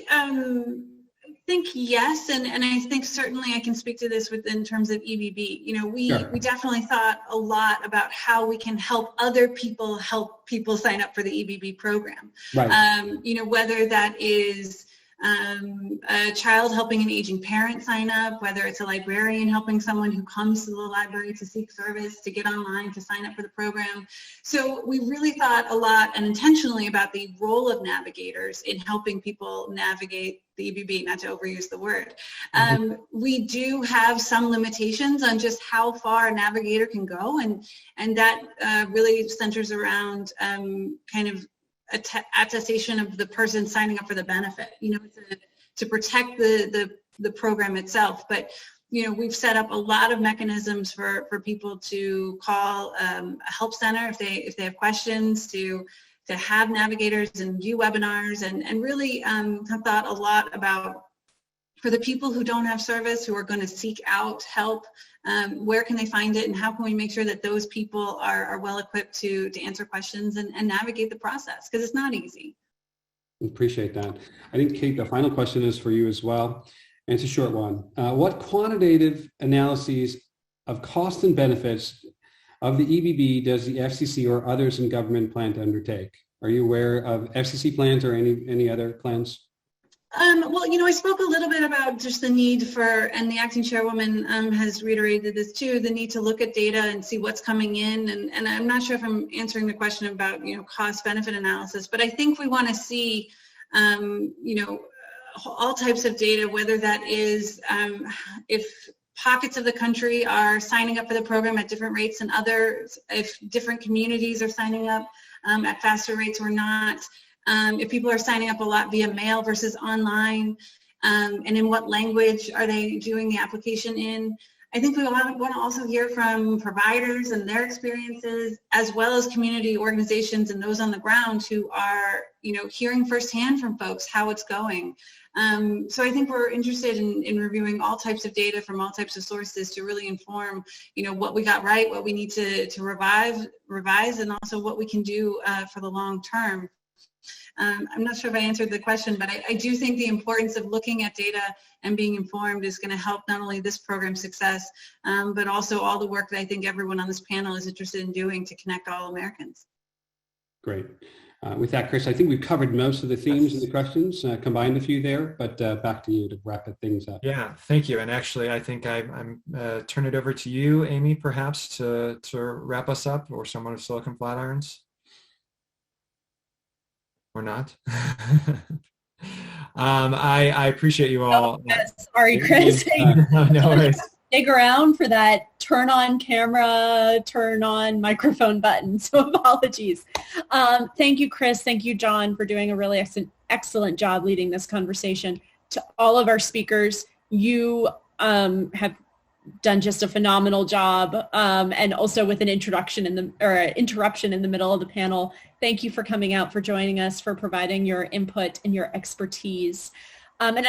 yes, and I think certainly I can speak to this in terms of EBB. We definitely thought a lot about how we can help other people sign up for the EBB program. Right. Whether that is a child helping an aging parent sign up, whether it's a librarian helping someone who comes to the library to seek service, to get online, to sign up for the program. So we really thought a lot and intentionally about the role of navigators in helping people navigate the EBB, not to overuse the word. We do have some limitations on just how far a navigator can go, and that really centers around kind of attestation of the person signing up for the benefit, to protect the program itself. But we've set up a lot of mechanisms for people to call a help center if they have questions, to have navigators and do webinars, and really have thought a lot about, for the people who don't have service, who are going to seek out help, where can they find it, and how can we make sure that those people are well equipped to answer questions and navigate the process, because it's not easy. Appreciate that. I think, Kate, the final question is for you as well, and it's a short one. What quantitative analyses of costs and benefits of the EBB does the FCC or others in government plan to undertake? Are you aware of FCC plans or any other plans? Well, I spoke a little bit about just the need for, and the acting chairwoman has reiterated this too, the need to look at data and see what's coming in. And I'm not sure if I'm answering the question about, cost-benefit analysis, but I think we want to see, all types of data, whether that is if pockets of the country are signing up for the program at different rates than others, if different communities are signing up at faster rates or not. If people are signing up a lot via mail versus online, and in what language are they doing the application in. I think we want to also hear from providers and their experiences, as well as community organizations and those on the ground who are, hearing firsthand from folks how it's going. So I think we're interested in reviewing all types of data from all types of sources to really inform, what we got right, what we need to revise, and also what we can do for the long term. I'm not sure if I answered the question, but I do think the importance of looking at data and being informed is going to help not only this program's success, but also all the work that I think everyone on this panel is interested in doing to connect all Americans. Great. With that, Chris, I think we've covered most of the themes and the questions, combined a few there, but back to you to wrap things up. Yeah, thank you. And actually, I think I'm turn it over to you, Amie, perhaps to wrap us up, or someone of Silicon Flatirons. Or not. I appreciate you all. Sorry, Chris. No worries. Stick around for that turn on camera, turn on microphone button. So apologies. Thank you, Chris. Thank you, John, for doing a really excellent job leading this conversation. To all of our speakers, you have done just a phenomenal job, and also with an interruption in the middle of the panel. Thank you for coming out, for joining us, for providing your input and your expertise. And